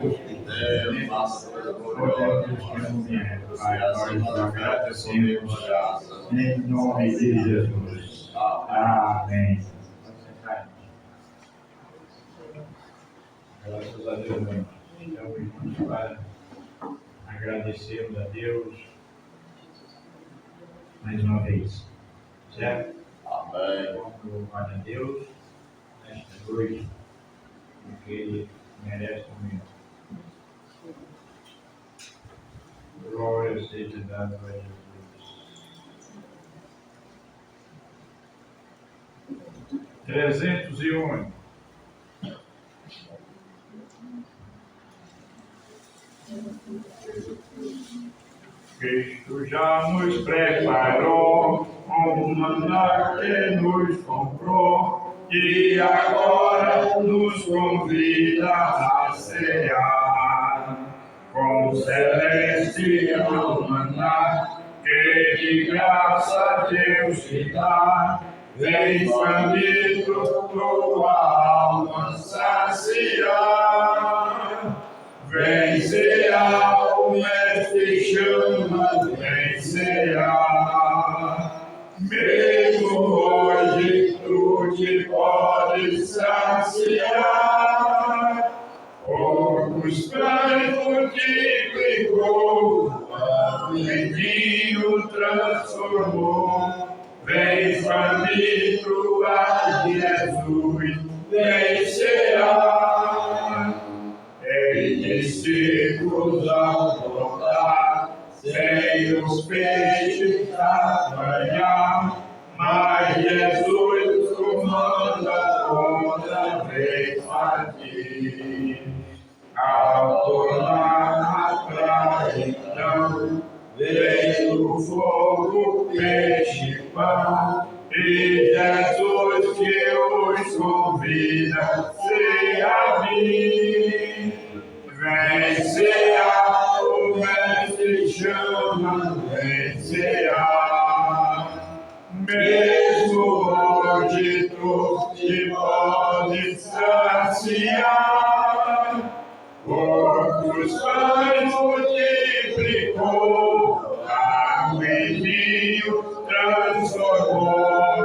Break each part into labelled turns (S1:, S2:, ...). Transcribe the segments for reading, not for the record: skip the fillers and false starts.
S1: Faça coisa gloriosa, Pai, nós agradecemos em nome de Jesus. Amém. Graças a Deus, meu irmão. Então, irmãos, para agradecermos a Deus mais uma vez. Certo? Amém. Vamos louvar a Deus nesta noite, porque Ele merece o mesmo. Glória seja dada a Jesus. 301. Cristo já nos preparou um maná que nos comprou e agora nos convida a cear com celestial maná que de graça Deus te dá. Vem faminto tua alma saciar. Vem cear, o mestre chama, vem cear. Mesmo hoje tu te podes saciar. Poucos pães multiplicou, em vinho transformou. Vem faminto a Jesus, vem cear. Ei, discípulos ao voltar, sem os peixes apanhar, mas Jesus comanda outra vez partir. Ao tornar a praia, então, veio o fogo, peixe e pão, e Jesus que os convida, se a mim. Vem cear, o mestre chama, vem cear. Mesmo hoje tu te podes saciar. Poucos pães multiplicou, água em vinho transformou.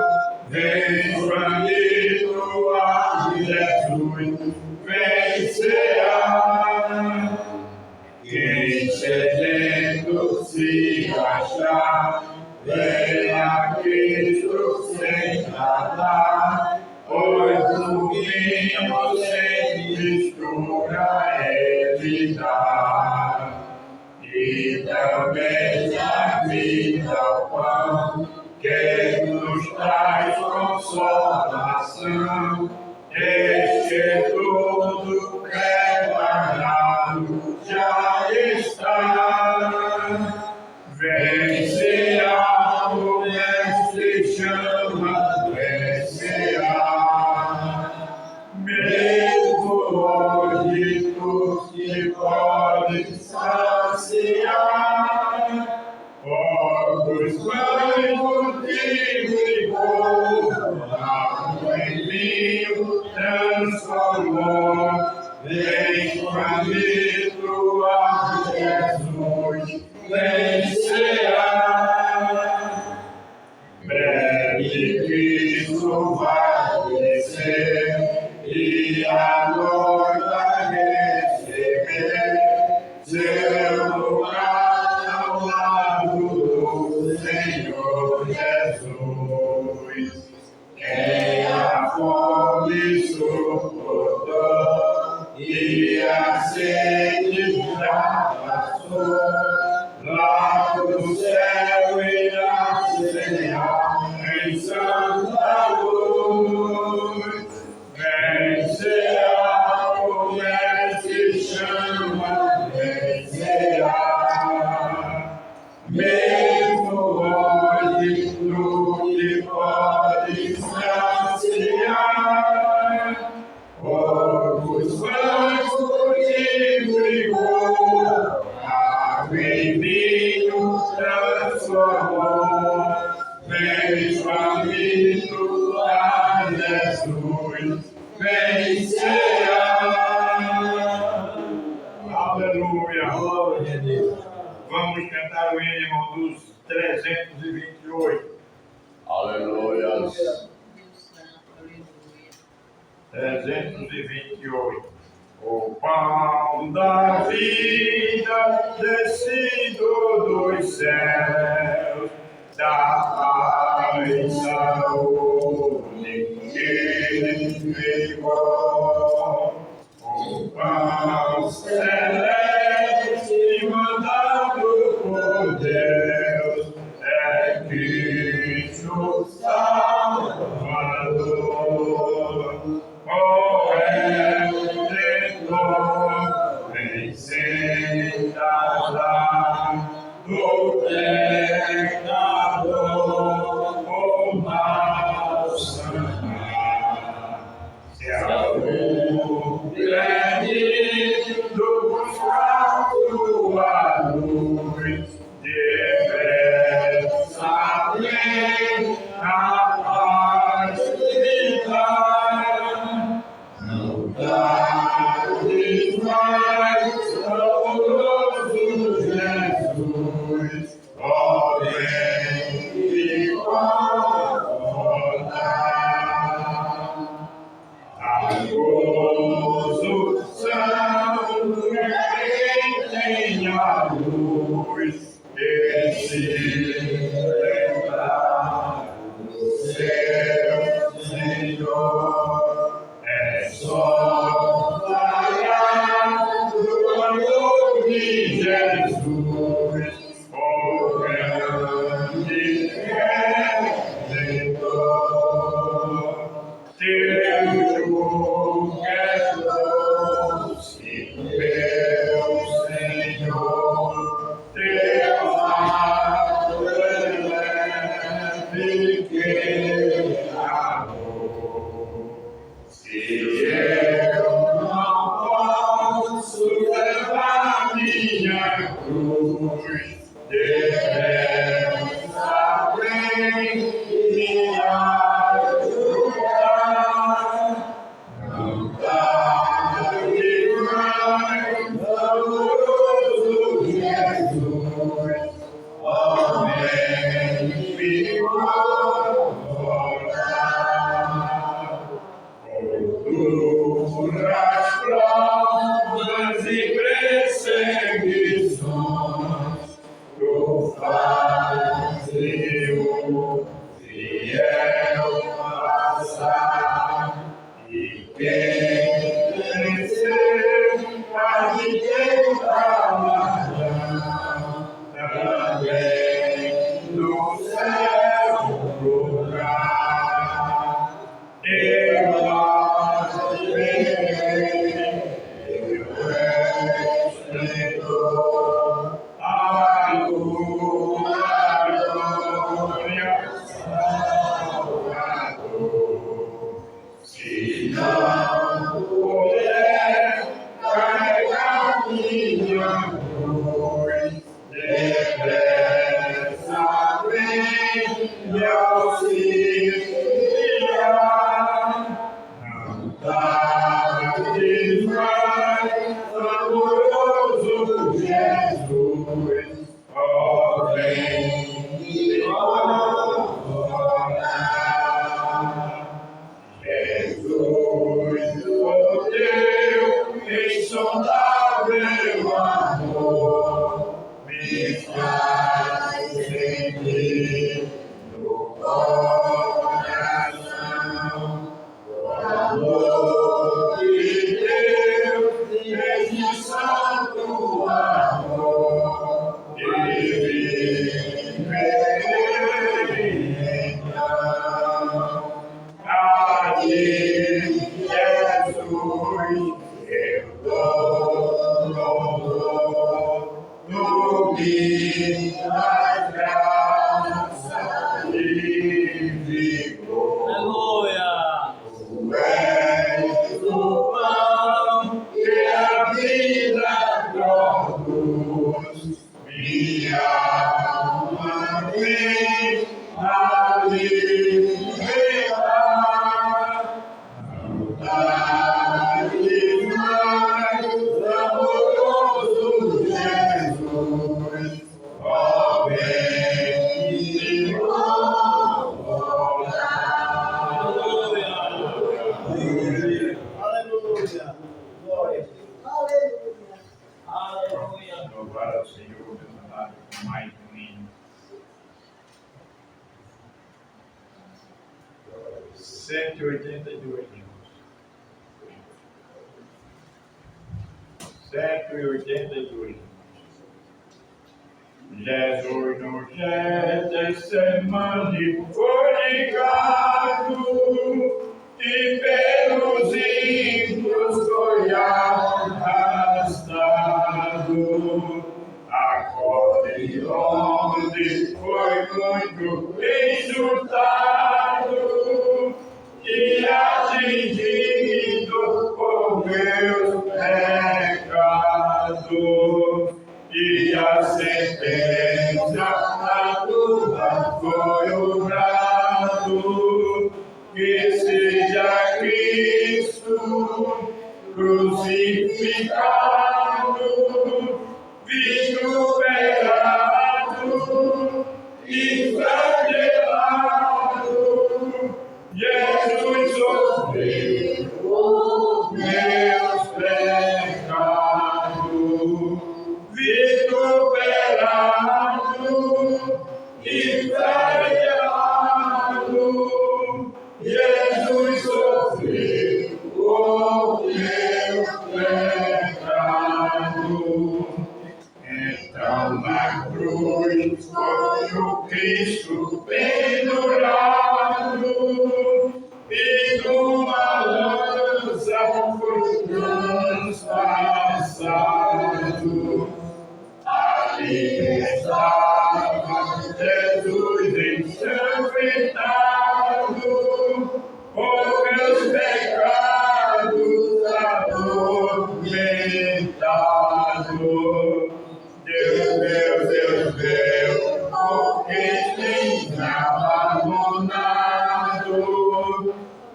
S1: Vem faminto a Jesus, vem cear. Quem sedento se achar, vem a Cristo sem tardar, pois o vinho sem mistura Ele dá. E também a vida ao pão, que nos traz consolação. Este tudo preparado já está. Vem cear, o mestre chama, vem cear. Mesmo hoje tu te podes saciar. Poucos pães multiplicou, água em vinho transformou. Vem faminto a Jesus, vem cear. Breve Cristo vai descer e a noiva receber seu lugar ao lado do Senhor Jesus. Quem a fome suportou e a sede já passou, lá do céu irá cear em santa luz. Vem cear, o mestre chama, vem cear. Mesmo hoje tu te podes saciar. Poucos pães multiplicou, água em vinho transformou. Vem faminto a Aleluia. Vamos cantar o hino, irmão, dos 328. Aleluia. 328. O pão da vida descido dos céus, da paz e saúde que vivou. O pão celeste mandado por Deus é Cristo Salvador. Oh, Redentor, vem sentar do pecador, o mal sanar. Se algum perdido buscar tua luz, depressa vem capaz de dar. Não tardes mais, amoroso Jesus, ó vem me confortar. Gozo santo quem tem a luz, esse lembrar do seu Senhor. É só falar do amor de Jesus, o grande Redentor. Teu jugo é doce, meu Senhor, teu fardo é leve que amor. Se eu não posso levar minha cruz, depressa vem minha provas e perseguições, tu fazes o fiel passar, e quem vencer a de teu galardão, também no céu lugar. Eu esplendor, a tua glória, Salvador. Se não puder carregar minha cruz, depressa vem me auxiliar. Não tardes mais, amoroso Jesus, ó vem me confortar. Jesus, o teu insondável amor, me faz sentir no 182, irmãos. 182. Jesus no Getsemane foi ligado e pelos ímpios foi arrastado. Agora e onde foi muito insultado e atingido por meus pecados. E a sentença da tua foi o brado, que seja Cristo crucificado, vituperado e flagelado. Jesus sofreu os meus pecados, vituperado e flagelado. Jesus sofreu os meus pecados. Então na cruz foi o Cristo pendurado e numa lança foi transpassado. Ali estava Jesus ensanguentado, por meus pecados atormentado. Deus meu, porque tens me abandonado?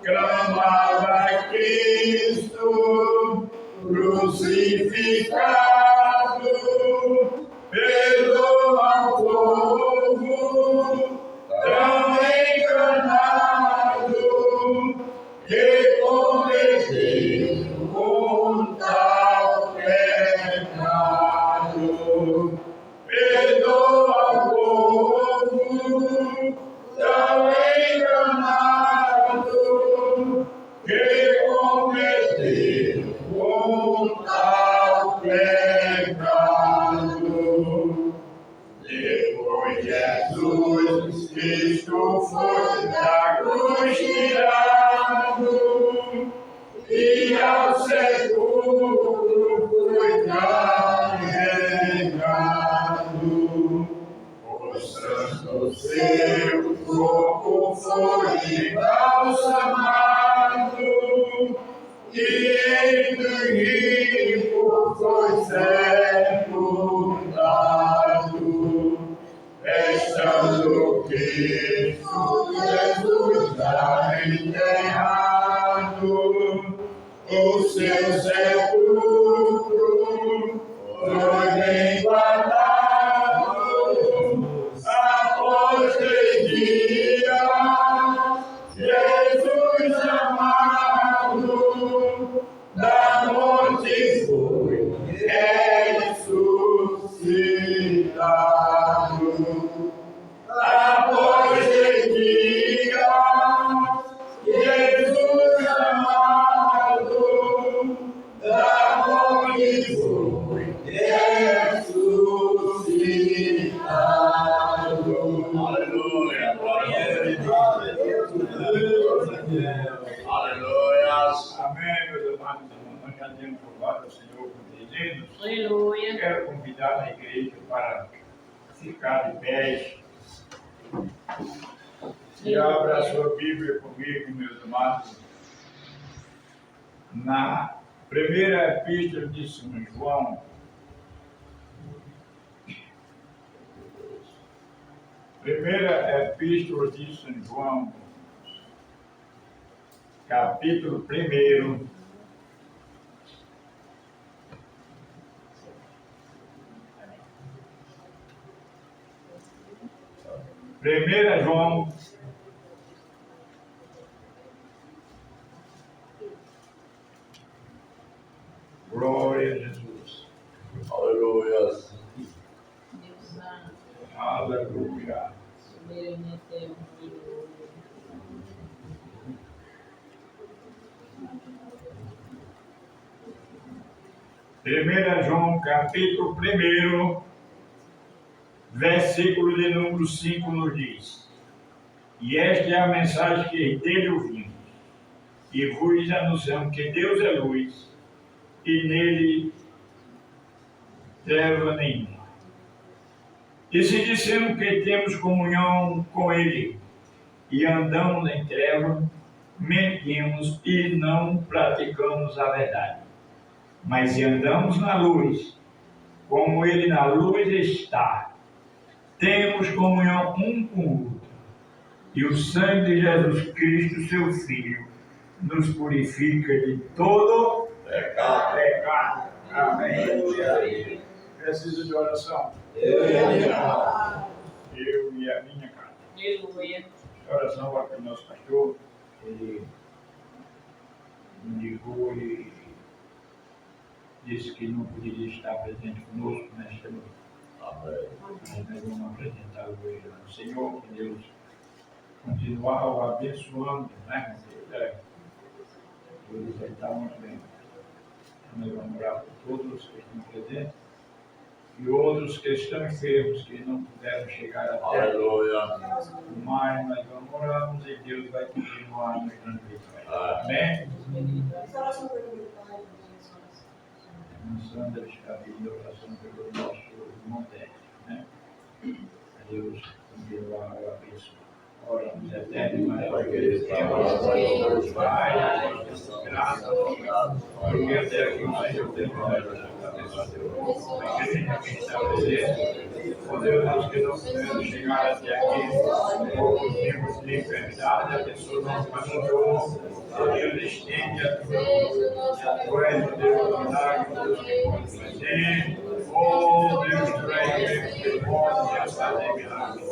S1: Clamava Cristo crucificado, perdoa o povo tão enganado que cometeu um tal pecado. Perdoa o povo tão enganado que cometeu um tal pecado. Depois Jesus Cristo foi da cruz tirado e ao sepulcro foi carregado. O santo seu corpo foi embalsamado e entre rico foi sepultado. Estando Cristo Jesus já enterrado, o seu sepulcro foi bem guardado. Após 3 dias, Jesus amado da morte foi ressuscitado. Após 3 dias, Jesus amado da morte foi ressuscitado. Aleluia, glória a Deus. Aleluia. Amém, meus amados irmãos. Nós já temos louvado ao Senhor por terem. Aleluia. Quero convidar a igreja para ficar de pé. E abra a sua Bíblia comigo, meus amados, na primeira epístola de São João. Primeira epístola de São João, capítulo 1. Primeira João, glória a Jesus. Aleluia. Aleluia. 1 João, capítulo 1, versículo de número 5 nos diz: e esta é a mensagem que dele ouvimos, e vos anunciamos que Deus é luz, e nele treva nenhuma. E se dissemos que temos comunhão com ele, e andamos em treva, mentimos e não praticamos a verdade. Mas se andamos na luz, como ele na luz está, temos comunhão um com o outro. E o sangue de Jesus Cristo, seu Filho, nos purifica de todo pecado. Amém. Precisa de oração? Eu e a minha casa.
S2: Aleluia.
S1: Oração para o nosso pastor. Ele me ligou e disse que não poderia estar presente conosco nesta noite. Amém. Mas nós vamos apresentar o Ele ao Senhor, que Deus continuar o abençoando, né? Ele vai estar muito bem. Nós vamos orar por todos que estão presentes e outros que estão enfermos, que não puderam chegar até. Aleluia. Mas nós vamos orar e Deus vai continuar nos dando vitória. Amém? Sandra está pedindo oração pelo nosso irmão Teco, né? Deus continuar a abençoar. Oramos eterno, maravilhoso. Pai, graças porque até aqui o Senhor tem abençoado. A igreja que está presente, ó Deus, que não podemos chegar até aqui, poucos tempos de enfermidade, a pessoa não passou. Deus estende a tua és o Deus do milagre, Deus que pode fazer. Oh Deus, tu és o que pode fazer milagre.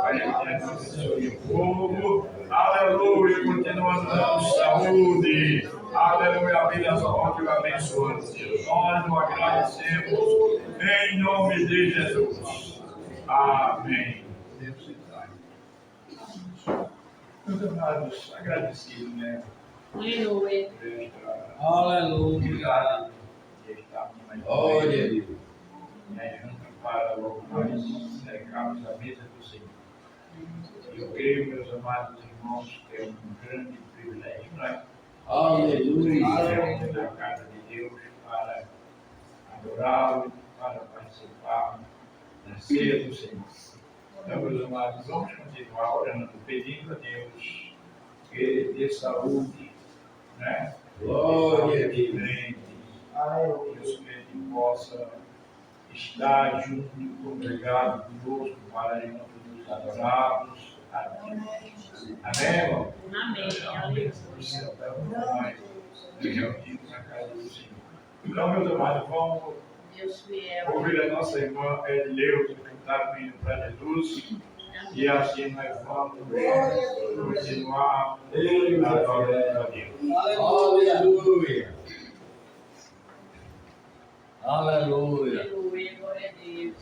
S1: Pai eterno, abençoe o povo. Aleluia, continuando dando saúde. Aleluia, a vida só pode abençoando, Deus. Nós o agradecemos em nome de Jesus. Amém. Deus te dá. Meus amados, agradecidos, né?
S2: Aleluia.
S1: Aleluia. Glória a Deus. Junto para logo mais cercarmos a mesa do Senhor. Eu creio, meus amados irmãos, que é um grande privilégio, não é? Aleluia. Estarmos na casa de Deus para adorá-lo, para participar da ceia do Senhor. Então, meus amados, vamos continuar orando, pedindo a Deus que dê saúde, né? Glória a Deus. Deus que Ele possa estar junto, congregado conosco para juntos nos adorarmos. Amém. Amém, irmão?
S2: Amém.
S1: Reunidos na casa do Senhor. Então, meus amados, vamos ouvir a nossa irmã Edileuza cantar o hino para Jesus. E assim nós vamos continuar adorando a Deus. Aleluia. Aleluia.
S2: Aleluia, glória a Deus.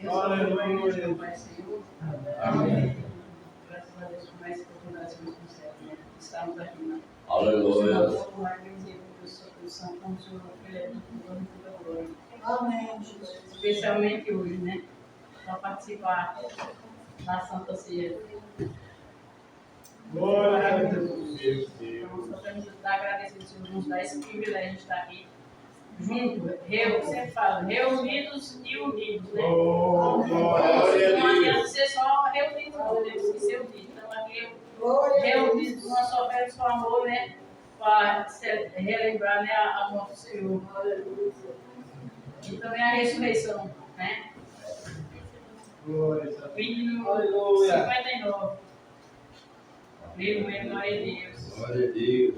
S1: Aleluia.
S2: Pai Senhor.
S1: Amém.
S2: Graças a Deus por mais oportunidades que nos concede, né? Estamos aqui na
S3: Aleluia.
S2: Como o Senhor é toda glória.
S4: Amém.
S2: Especialmente hoje, né? Para participar da Santa Ceia.
S1: Glória a Deus.
S2: Então, só temos que dar agradecimentos, Senhor, nos dar esse privilégio de estar aqui juntos, sempre falo, reunidos e unidos, né?
S1: Oh, glória a Deus.
S2: Não adianta ser só reunidos, não, temos que ser unidos. Então, aqui reunidos com a sua fé e seu amor, né? Para relembrar, né, a morte do Senhor. E também a ressurreição, né? Vídeo 59. Aleluia, glória a Deus.
S3: Glória a Deus.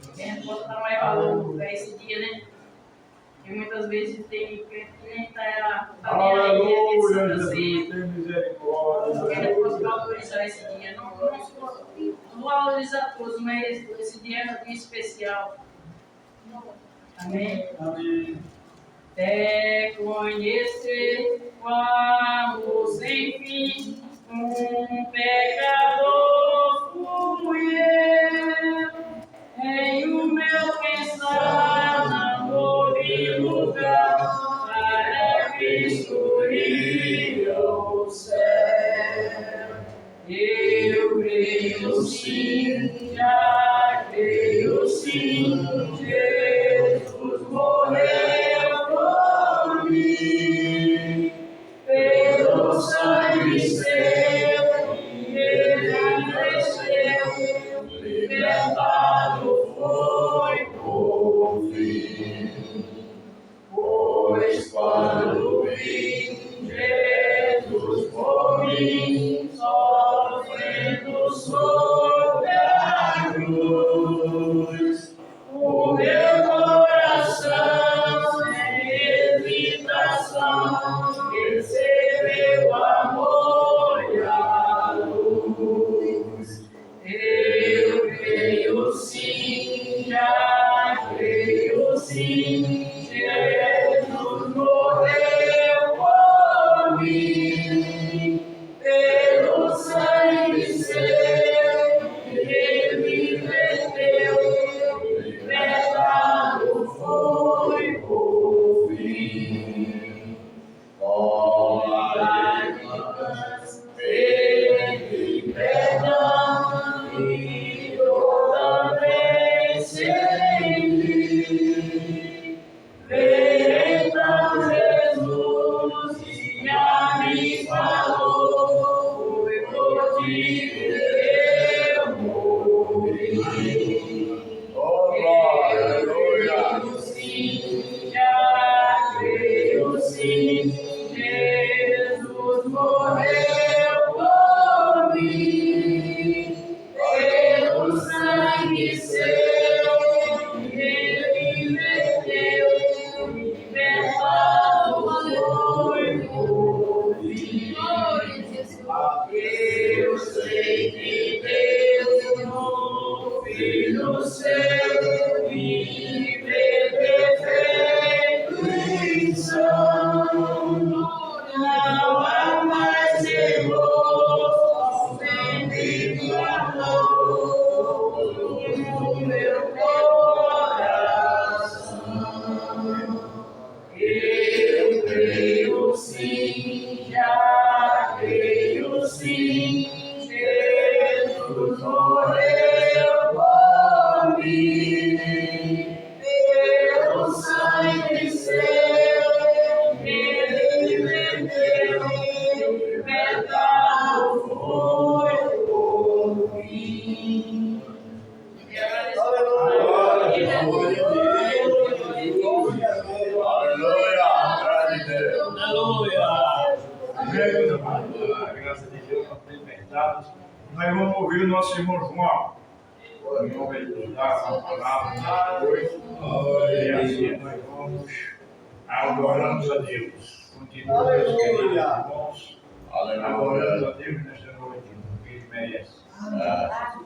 S2: A gente pode estar mais valor para esse dia, né? E muitas vezes tem que estar
S1: Aleluia, Jesus, tem misericórdia.
S2: que a gente possa valorizar esse dia. Não valorizar todos, mas esse dia é um dia especial. Amém?
S1: Amém.
S2: é conhecer como sem fim um pecador fui eu. Em o meu pensar não houve lugar para Cristo ir ao céu. Eu creio sim, já creio sim, Jesus morreu por mim, pelo sangue seu, ele desceu, libertado foi por fim. Pois quando vi Jesus por mim, sofrendo sobre a cruz, o meu coração sem hesitação recebeu amor e a luz. Eu creio sim, já creio sim, Jesus morreu por mim, pelo sangue seu, ele verteu, libertado foi por fim. Ó lágrimas, teve perdão e toda vez em mim. Verei então Jesus e a me falou, foi por ti que eu morri. Oh, glória, aleluia. Sim, já creio sim, Jesus morreu por mim, pelo sangue seu, ele verteu, libertado foi por mim. Eu sei que Deus no Filho seu vive perfeito em São. Não há mais erro, bendito amor no meu coração. Eu creio sim, já creio sim, Jesus morreu por mim, pelo sangue seu, ele verteu, libertado foi por mim.
S1: Graças a Deus, nós libertados. Nós vamos ouvir o nosso irmão João. Vamos meditar a palavra depois. E assim nós vamos adorando a Deus. Continua, meus queridos irmãos, adorando a Deus nesta noite, porque Ele merece.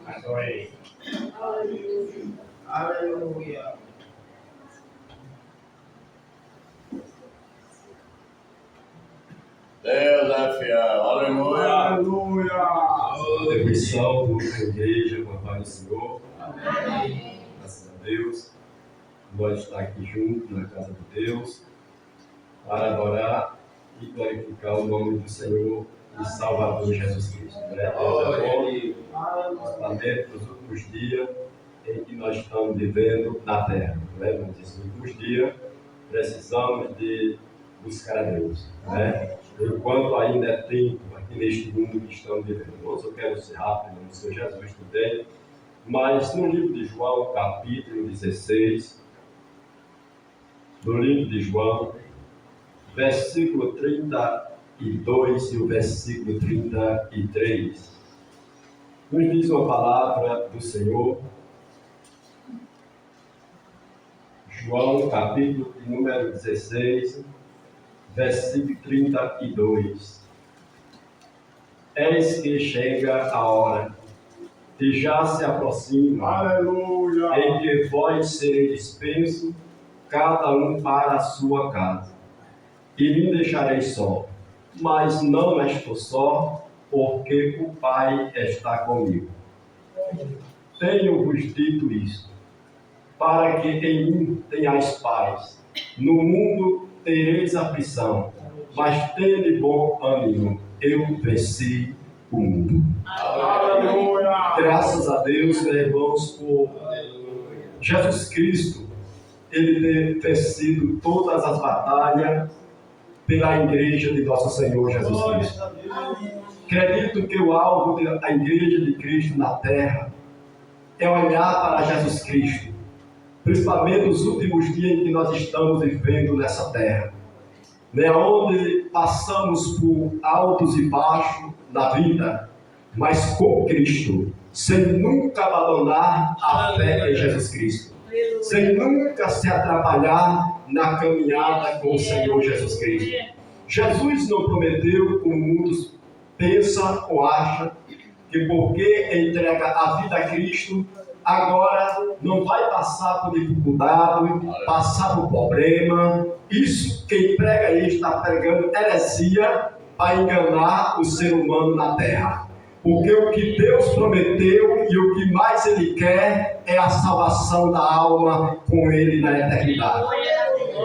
S1: Adorei.
S3: Aleluia.
S4: Deus é fiel, aleluia.
S1: Aleluia.
S5: Depois salve a igreja com a paz do Senhor. Amém. Graças a Deus. Nós estar aqui juntos na casa de Deus para adorar e glorificar o nome do Senhor e Salvador Jesus Cristo. Deus é bom, justamente nos últimos dias em que nós estamos vivendo na terra. Nesses últimos dias precisamos de buscar a Deus. Enquanto ainda é tempo aqui neste mundo que estamos vivendo. Irmãos, eu quero ser rápido, no Senhor Jesus também. Mas no livro de João, capítulo 16, no livro de João, versículo 32 e o versículo 33, nos diz uma palavra do Senhor. João, capítulo número 16, versículo 32. Eis que chega a hora, e já se aproxima,
S1: Aleluia.
S5: em que vós sereis dispensos cada um para a sua casa, e me deixarei só. Mas não estou só, porque o Pai está comigo. Tenho-vos dito isso, para que em mim tenhais paz. No mundo tereis aflição, mas tende bom ânimo. Eu venci o mundo.
S1: Aleluia.
S5: Graças a Deus, meus irmãos, por Jesus Cristo, ele ter vencido todas as batalhas pela igreja de nosso Senhor Jesus Cristo. Acredito que o alvo da igreja de Cristo na terra é olhar para Jesus Cristo, principalmente nos últimos dias em que nós estamos vivendo nessa terra, onde passamos por altos e baixos na vida, mas com Cristo, sem nunca abandonar a fé em Jesus Cristo, sem nunca se atrapalhar na caminhada com o Senhor Jesus Cristo. Jesus não prometeu, como muitos pensam ou acham, que porque entrega a vida a Cristo, agora não vai passar por dificuldade, passar por problema. Isso, quem prega isso, está pregando heresia para enganar o ser humano na terra. Porque o que Deus prometeu e o que mais Ele quer é a salvação da alma com Ele na eternidade.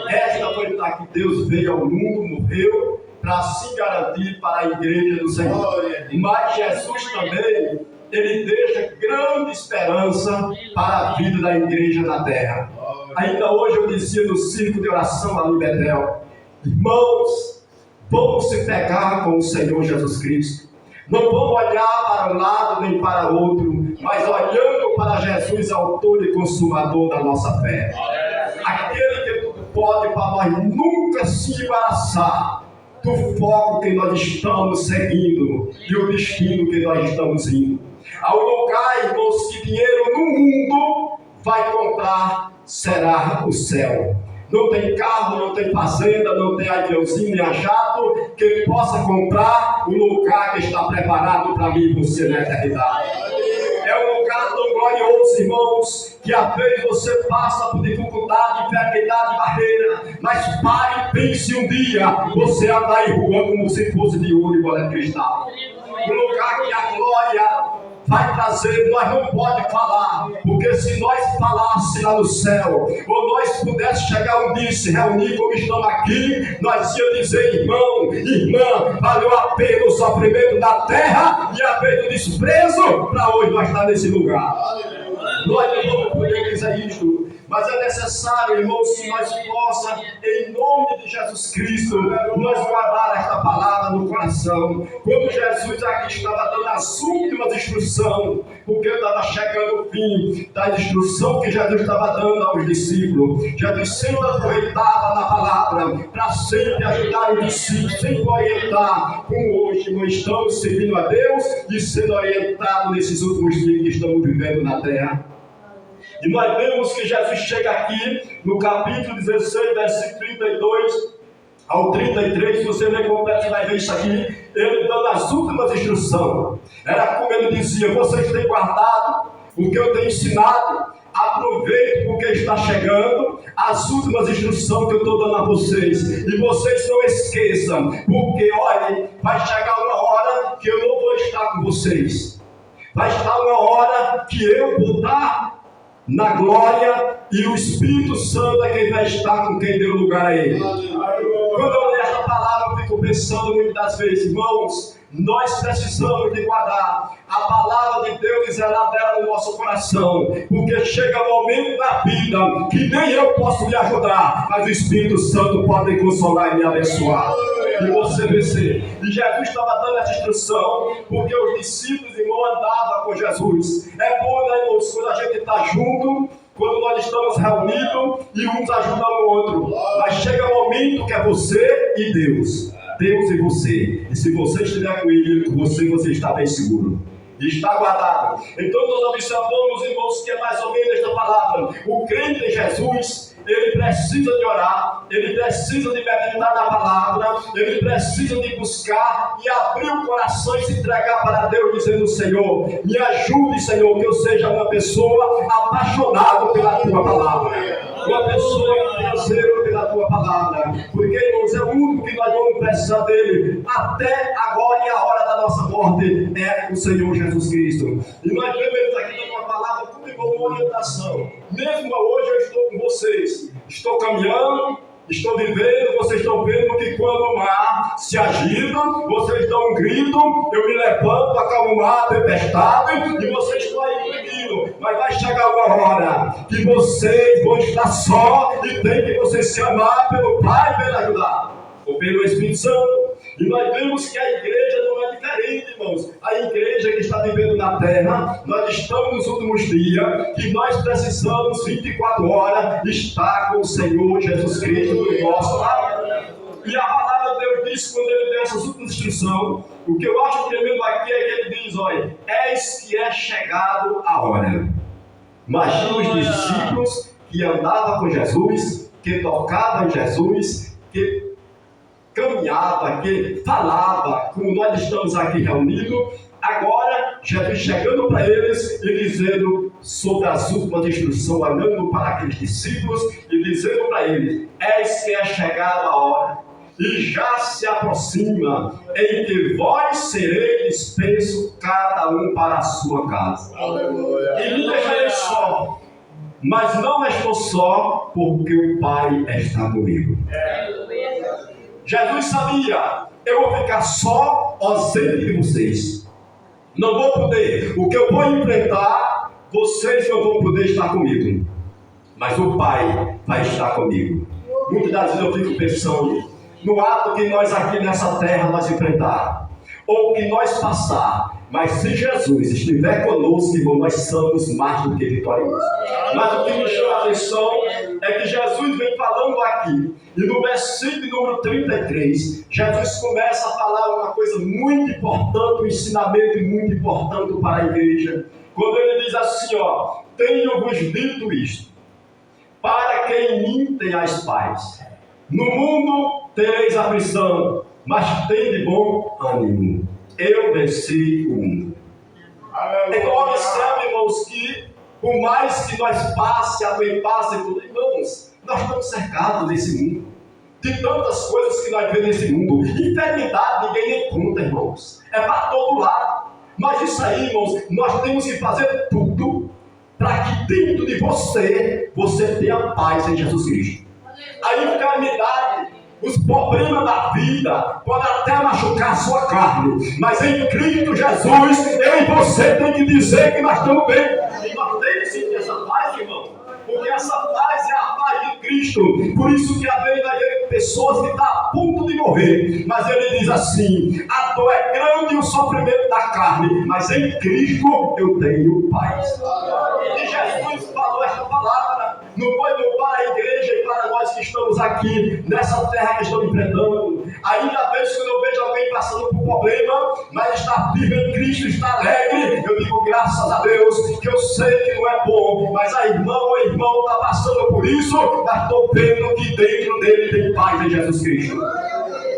S5: Esta foi a que Deus veio ao mundo, morreu, para se garantir para a igreja do Senhor. Mas Jesus também, Ele deixa grande esperança para a vida da igreja na terra. Ainda hoje eu dizia no círculo de oração ali em Betel: irmãos, vamos se pegar com o Senhor Jesus Cristo. Não vamos olhar para um lado nem para o outro, mas olhando para Jesus, autor e consumador da nossa fé. Aquele que tudo pode para nós nunca se embaraçar do foco que nós estamos seguindo e o destino que nós estamos indo. Ao lugar, irmãos, que dinheiro no mundo vai comprar será o céu. Não tem carro, não tem fazenda, não tem aviãozinho nem a jato que possa comprar o lugar que está preparado para mim e você na eternidade. É um lugar tão glorioso, irmãos, que às vezes você passa por dificuldade, enfermidade, barreira, mas pare e pense um dia, você andar aí rua como se fosse de ouro e bola de cristal. Um lugar que a glória vai trazer, nós não podemos falar, porque se nós falássemos lá no céu, ou nós pudéssemos chegar um dia e se reunir como estamos aqui, nós íamos dizer: irmão, irmã, valeu a pena o sofrimento da terra e a pena o desprezo para hoje nós estar nesse lugar. Nós não vamos poder dizer isto, mas é necessário, irmãos, que nós possamos, em nome de Jesus Cristo, nós guardar esta palavra no coração. Quando Jesus aqui estava dando as últimas instruções, porque estava chegando o fim da instrução que Jesus estava dando aos discípulos. Jesus sempre aproveitava na palavra para sempre ajudar os discípulos, sempre orientar, como hoje nós estamos servindo a Deus e sendo orientados nesses últimos dias que estamos vivendo na terra. E nós vemos que Jesus chega aqui no capítulo 16, versículo 32 ao 33, se você ler completo, você vai ver isso aqui, ele dando as últimas instruções. Era como ele dizia: vocês têm guardado o que eu tenho ensinado, aproveite porque está chegando as últimas instruções que eu estou dando a vocês. E vocês não esqueçam, porque olhem, vai chegar uma hora que eu não vou estar com vocês. Vai estar uma hora que eu vou estar na glória e o Espírito Santo é quem vai estar com quem deu lugar a Ele. Quando eu leio essa palavra, eu fico pensando muitas das vezes, irmãos, nós precisamos de guardar a palavra de Deus e zelar dela no nosso coração, porque chega um momento na vida que nem eu posso lhe ajudar, mas o Espírito Santo pode me consolar e me abençoar. E você vencer. E Jesus estava dando essa instrução, porque os discípulos, irmão, andavam com Jesus. É bom, né, irmãos, quando a gente está junto, quando nós estamos reunidos e uns ajudam o outro. Mas chega um momento que é você e Deus. Deus e você. E se você estiver com Ele, com você está bem seguro. E está guardado. Então nós observamos, irmãos, que é mais ou menos esta palavra. O crente em Jesus, ele precisa de orar, ele precisa de meditar na palavra, ele precisa de buscar e abrir o coração e se entregar para Deus, dizendo: Senhor, me ajude, Senhor, que eu seja uma pessoa apaixonada pela Tua palavra. uma pessoa que tenha zelo pela tua palavra, porque, irmãos, é o único que nós vamos precisar dele até agora e a hora da nossa morte é o Senhor Jesus Cristo. E nós vemos aqui dando uma palavra como uma orientação. Mesmo hoje eu estou com vocês, estou caminhando, estou vivendo, vocês estão vendo que quando o mar se agita, vocês dão um grito, eu me levanto, acalmo o mar, tempestade, e vocês estão aí comigo. Mas vai chegar uma hora que vocês vão estar só e tem que vocês se amar pelo Pai e pelo ajudar, ou pelo Espírito Santo. E nós vemos que a igreja não é diferente, irmãos. A igreja que está vivendo na terra, nós estamos nos últimos dias, que nós precisamos 24 horas estar com o Senhor Jesus Cristo no nosso lado. E a palavra de Deus diz, quando ele deu essas últimas instruções, o que eu acho tremendo aqui é que ele diz, olha, eis que é chegado a hora. Mas os discípulos que andavam com Jesus, que tocavam em Jesus, que caminhava, que falava, como nós estamos aqui reunidos, agora Jesus chegando para eles e dizendo sobre as últimas instruções, olhando para aqueles discípulos e dizendo para eles, eis que é chegada a hora e já se aproxima em que vós sereis dispensos cada um para a sua casa.
S4: Aleluia.
S5: E me deixarei só, mas não estou só porque o Pai está comigo. Jesus sabia, eu vou ficar só ausente de vocês. Não vou poder, o que eu vou enfrentar, vocês não vão poder estar comigo. Mas o Pai vai estar comigo. Muitas das vezes eu fico pensando no ato que nós aqui nessa terra nós enfrentar, ou que nós passar. Mas se Jesus estiver conosco, irmão, nós somos mais do que vitoriosos. Mas o que me chama a atenção é que Jesus vem falando aqui, e no versículo número 33, Jesus começa a falar uma coisa muito importante, um ensinamento muito importante para a igreja. Quando ele diz assim, ó, tenho-vos dito isto, para que em mim tenhais paz. No mundo tereis aflição, mas tende bom ânimo. Eu venci o mundo. Então observe, irmãos, que por mais que nós passe, a bem passe, irmãos, nós estamos cercados desse mundo. De tantas coisas que nós vemos nesse mundo. Enfermidade, ninguém nem conta, irmãos. É para todo lado. Mas isso aí, irmãos, nós temos que fazer tudo para que dentro de você tenha paz em Jesus Cristo. A enfermidade, os problemas da vida podem até machucar a sua carne, mas em Cristo Jesus, eu e você tem que dizer que nós estamos bem. E nós temos que sentir essa paz, irmão, porque essa paz é a paz de Cristo. Por isso que às vezes vai ver pessoas que estão a ponto de morrer, mas ele diz assim, a dor é grande e o sofrimento da carne, mas em Cristo eu tenho paz. E Jesus falou esta palavra, não foi para a igreja e para nós que estamos aqui nessa terra que estamos enfrentando. Ainda vez quando eu vejo alguém passando por problema, mas está vivo em Cristo, está alegre, eu digo graças a Deus, que eu sei que não é bom, mas a irmã ou irmão está passando por isso, mas estou vendo que dentro dele tem paz em Jesus Cristo.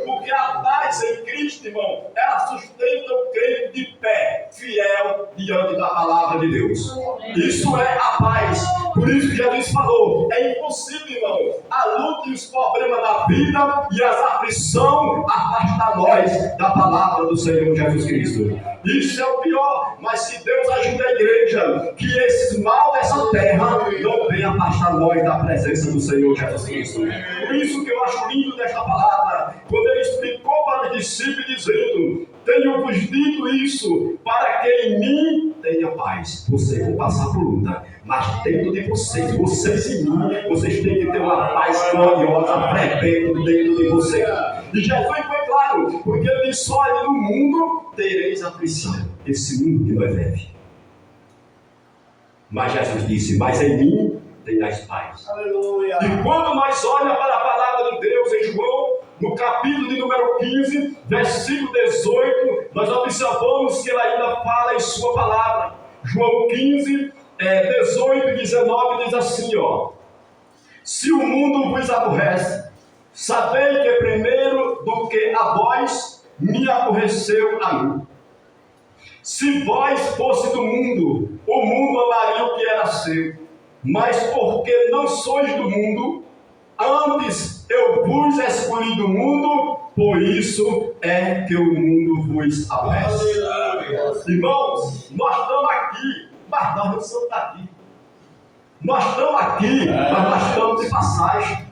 S5: Porque a paz em Cristo, irmão, ela sustenta o crente de pé, fiel diante da palavra de Deus. Isso é a paz. Por isso que Jesus falou, é impossível, irmão, a luta e os problemas da vida e as aflições afastar nós da palavra do Senhor Jesus Cristo. Isso é o pior, mas que Deus ajude a igreja, que esses mal dessa terra não venham afastar nós da presença do Senhor Jesus Cristo. Por isso que eu acho lindo desta palavra, quando ele explicou para os discípulos dizendo, tenho-vos dito isso, para que em mim tenha paz. Vocês vão passar por luta, mas dentro de vocês em mim, vocês têm que ter uma paz gloriosa, prevendo dentro de vocês. E Jesus foi claro, porque ele disse, olha, no mundo tereis aflição, esse mundo que nós vivemos. Mas Jesus disse, mas em mim tenhais paz.
S4: Aleluia.
S5: E quando nós olhamos para a palavra de Deus em João, no capítulo de número 15, versículo 18, nós observamos que ele ainda fala em sua palavra. João 15, 18 e 19 diz assim, ó. Se o mundo vos aborrece, sabei que primeiro do que a vós, me aborreceu a mim. Se vós fosse do mundo, o mundo amaria o que era seu. mas porque não sois do mundo, antes eu vos escolhi do mundo, por isso é que o mundo vos aborrece. Irmãos, nós estamos aqui, mas nós não somos daqui. Nós estamos aqui, mas nós estamos de passagem.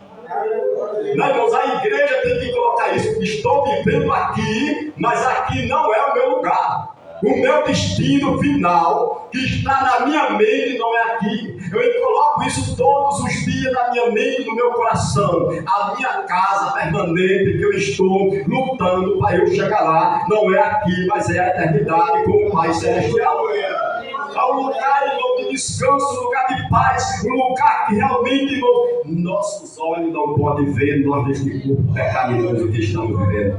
S5: Não, irmãos, a igreja tem que colocar isso. Estou vivendo aqui, mas aqui não é o meu lugar. O meu destino final, que está na minha mente, não é aqui. Eu coloco isso todos os dias na minha mente, no meu coração. A minha casa permanente que eu estou lutando para eu chegar lá, não é aqui, mas é a eternidade com o Pai Celestial. É um lugar, irmão, de descanso, um lugar de paz, um lugar que realmente, irmão, nossos olhos não podem ver nós nesse corpo pecaminoso que estamos vivendo.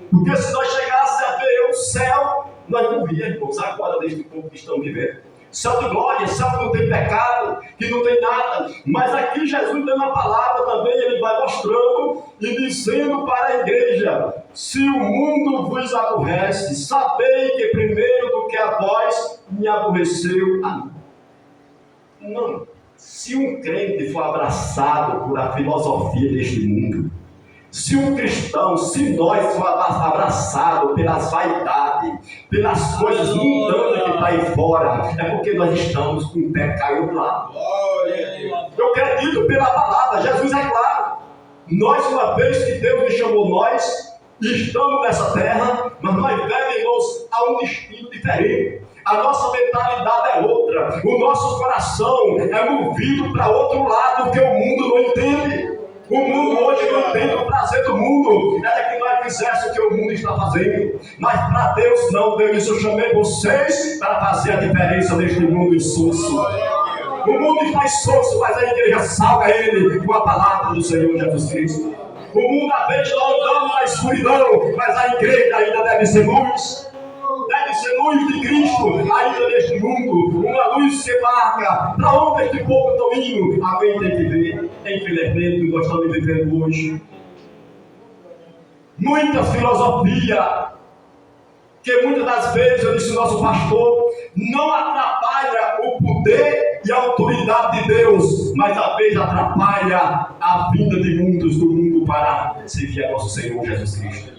S5: Porque se nós chegássemos a ver o céu, nós não víamos agora neste corpo que estamos vivendo. Céu de glória, céu que não tem pecado, que não tem nada. Mas aqui Jesus dando a palavra também, ele vai mostrando e dizendo para a igreja: se o mundo vos aborrece, sabei que primeiro do que a vós me aborreceu a mim. Não. Se um crente for abraçado por a filosofia deste mundo, se um cristão, se nós formos abraçados pelas vaidades, pelas coisas mundanas que está aí fora, é porque nós estamos com o pé caído lá. Eu acredito pela palavra, Jesus é claro. Nós, uma vez que Deus nos chamou, nós estamos nessa terra, mas nós devemos a um destino diferente. A nossa mentalidade é outra. O nosso coração é movido para outro lado que o mundo não entende. O mundo hoje não entende o prazer do mundo. É que nós fizéssemos o que o mundo está fazendo. Mas para Deus não. Deus disse: eu chamei vocês para fazer a diferença neste mundo insosso. O mundo está insosso, mas a igreja salga ele com a palavra do Senhor Jesus Cristo. O mundo às vezes está andando na escuridão, mas a igreja ainda deve ser luz. Deve ser luz de Cristo ainda neste mundo. Uma luz que marca para onde este povo está indo. Alguém tem que ver. Infelizmente, nós estamos vivendo hoje muita filosofia, que muitas das vezes, eu disse ao nosso pastor, não atrapalha o poder e a autoridade de Deus, mas às vezes atrapalha a vinda de muitos do mundo para servir a nosso Senhor Jesus Cristo.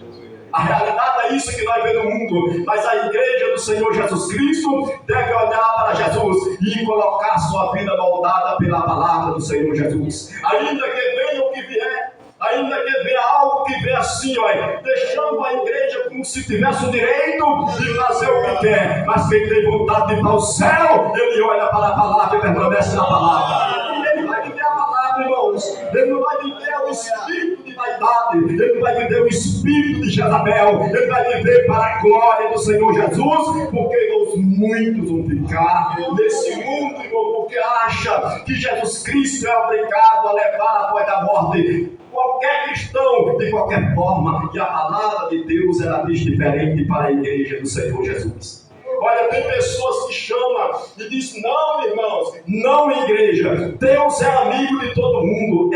S5: A realidade é isso que nós vemos no mundo, mas a igreja do Senhor Jesus Cristo deve olhar para Jesus e colocar sua vida moldada pela palavra do Senhor Jesus. Ainda que venha o que vier, ainda que venha algo que venha assim, olha, deixando a igreja como se tivesse o direito de fazer o que quer, mas quem tem vontade de ir para o céu, ele olha para a palavra e permanece na palavra. Ele vai viver a palavra, irmãos. Ele não vai viver o espírito de vaidade, ele não vai viver o espírito de Jezabel, ele vai viver para a glória do Senhor Jesus, porque muitos vão ficar nesse mundo, irmão, porque acha que Jesus Cristo é obrigado a levar após a morte qualquer cristão, de qualquer forma, e a palavra de Deus ela diz diferente para a igreja do Senhor Jesus. Olha, tem pessoas que chamam e dizem: não, irmãos, não, igreja, Deus é amigo de todo mundo.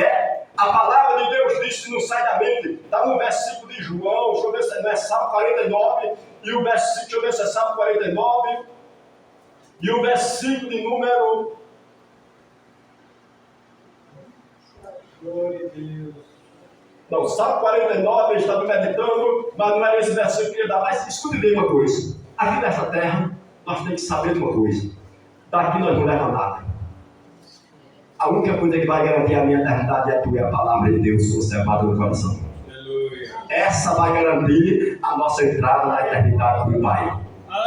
S5: A palavra de Deus diz que não sai da mente. Está no versículo de João, deixa eu ver se é Salmo 49, e o versículo, deixa eu ver se é Salmo 49, e o versículo de número... Glória a Deus. Não, Salmo 49, ele está meditando, mas não é esse versículo que ele dá. Mas escute bem uma coisa. Aqui nessa terra, nós temos que saber de uma coisa. Daqui nós não levamos nada. A única coisa que vai garantir a minha eternidade é a tua palavra de Deus conservada no coração. Aleluia. Essa vai garantir a nossa entrada na eternidade com o Pai.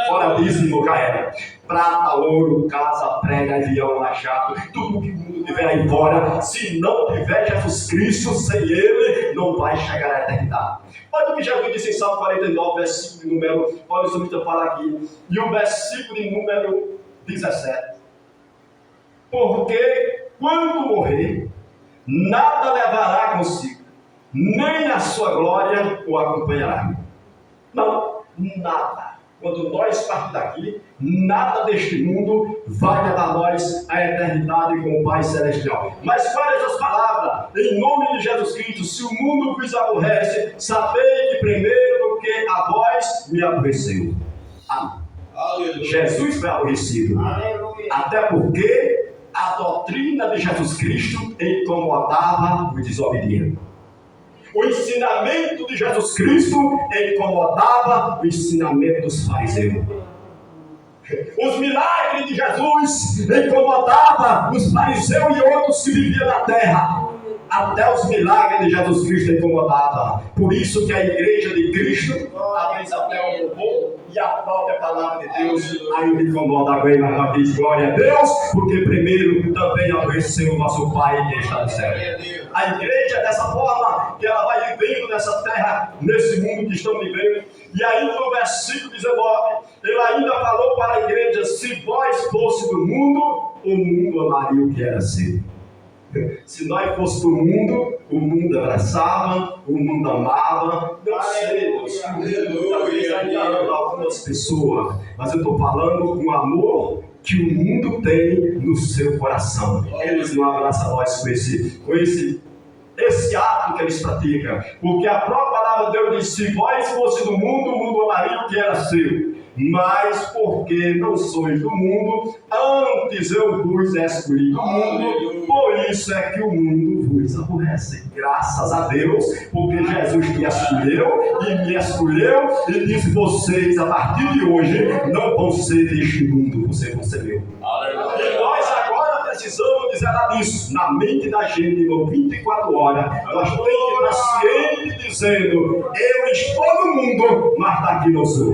S5: Fora disso, irmão, já era. Prata, ouro, casa, prega, avião, machado, tudo que o mundo tiver aí fora, se não tiver Jesus Cristo, sem Ele, não vai chegar à eternidade. Olha o que Jesus disse em Salmo 49, versículo de número, olha o que eu falo aqui, e o versículo de número 17. Porque quando morrer, nada levará consigo, nem a sua glória o acompanhará. Não, nada. Quando nós partimos daqui, nada deste mundo vai levar nós à eternidade com o Pai Celestial. Mas quais as palavras? Em nome de Jesus Cristo, se o mundo vos aborrece, sabei que primeiro do que a vós me aborreceu. Amém. Aleluia. Jesus foi aborrecido. Aleluia. Até porque a A doutrina de Jesus Cristo incomodava os desobedientes. O ensinamento de Jesus Cristo incomodava o ensinamento dos fariseus. Os milagres de Jesus incomodavam os fariseus e outros que viviam na terra. Até os milagres de Jesus Cristo incomodavam. Por isso que a igreja de Cristo, às vezes até o louvor e a própria palavra de Deus ainda incomoda alguém, mas diz glória a Deus, porque primeiro também aborreceu o nosso Pai que está no céu. A igreja, dessa forma, que ela vai vivendo nessa terra, nesse mundo que estão vivendo. E ainda no versículo 19, ele ainda falou para a igreja: se vós fosse do mundo, o mundo amaria o que era seu. Se nós fosse do mundo, o mundo abraçava, o mundo amava. Eu sei, talvez ainda ama algumas pessoas, mas eu estou falando com o amor que o mundo tem no seu coração. Eles não abraçam nós com esse ato que eles praticam, porque a própria palavra de Deus diz: se vós fosse do mundo, o mundo amaria o que era seu. Mas porque não sois do mundo, antes eu vos escolhi do mundo, por isso é que o mundo vos aborrece. Graças a Deus, porque Jesus te escolheu e me escolheu e disse: vocês a partir de hoje não vão ser deste mundo, vocês vão ser meu. E nós agora precisamos dizer disso na mente da gente, no 24 horas. Nós temos que estar ciente dizendo: eu estou no mundo, mas daqui não sou.